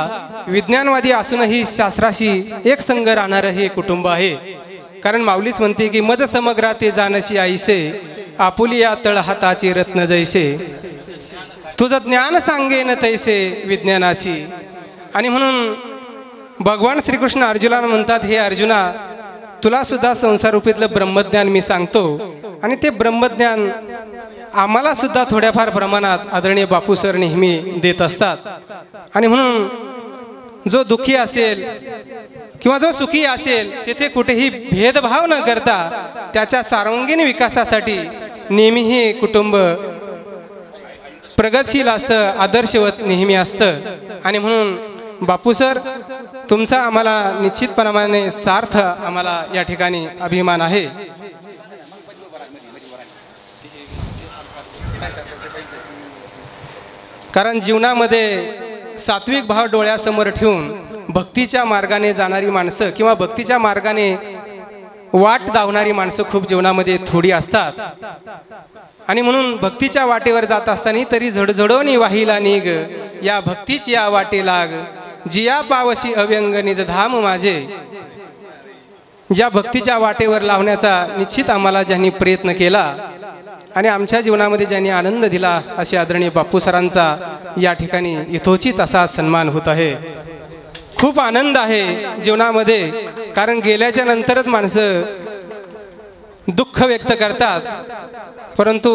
विज्ञानवादी असूनही शास्त्राशी एक संग राहणारं हे कुटुंब आहे. कारण माऊलीच म्हणते की मज समग्रा ते जानशी आईसे आपुलिया तळ हाताची रत्न जैसे तुझं ज्ञान सांगेन तैसे विज्ञानाशी. आणि म्हणून भगवान श्रीकृष्ण अर्जुनाला म्हणतात, हे अर्जुना तुला सुद्धा संसाररूपीतलं ब्रह्मज्ञान मी सांगतो आणि ते ब्रह्मज्ञान आम्हाला सुद्धा थोड्याफार प्रमाणात आदरणीय बापू सर नेहमी देत असतात. आणि म्हणून जो दुःखी असेल किंवा जो सुखी असेल तिथे कुठेही भेदभाव न करता त्याच्या सर्वांगीण विकासासाठी नेहमी हे कुटुंब प्रगतशील असतं, आदर्शवत नेहमी असतं. आणि म्हणून बापू सर तुमचा आम्हाला निश्चितपणाने सार्थ आम्हाला या ठिकाणी अभिमान आहे. कारण जीवनामध्ये सात्विक भाव डोळ्यासमोर ठेवून भक्तीच्या मार्गाने जाणारी माणसं किंवा भक्तीच्या मार्गाने वाट धावणारी माणसं खूप जीवनामध्ये थोडी असतात. आणि म्हणून भक्तीच्या वाटेवर जात असताना तरी झडझडोनी वाहिला निघ या भक्तीची या वाटे लाग जिया पावशी अव्यंग निज धाम माझे. ज्या भक्तीच्या वाटेवर लावण्याचा निश्चित आम्हाला ज्यांनी प्रयत्न केला आणि आमच्या जीवनामध्ये ज्यांनी आनंद दिला असे आदरणीय बापू सरांचा या ठिकाणी यथोचित असा सन्मान होत आहे. खूप आनंद आहे जीवनामध्ये, कारण गेल्याच्या नंतरच माणसं दुःख व्यक्त करतात, परंतु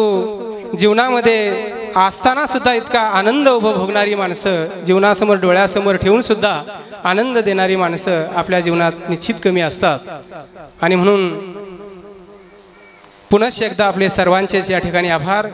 जीवनामध्ये असताना सुद्धा इतका आनंद उपभोगणारी माणसं, जीवनासमोर डोळ्यासमोर ठेवून सुद्धा आनंद देणारी माणसं आपल्या जीवनात निश्चित कमी असतात. आणि म्हणून पुनश्च एकदा आपले सर्वांचेच या ठिकाणी आभार.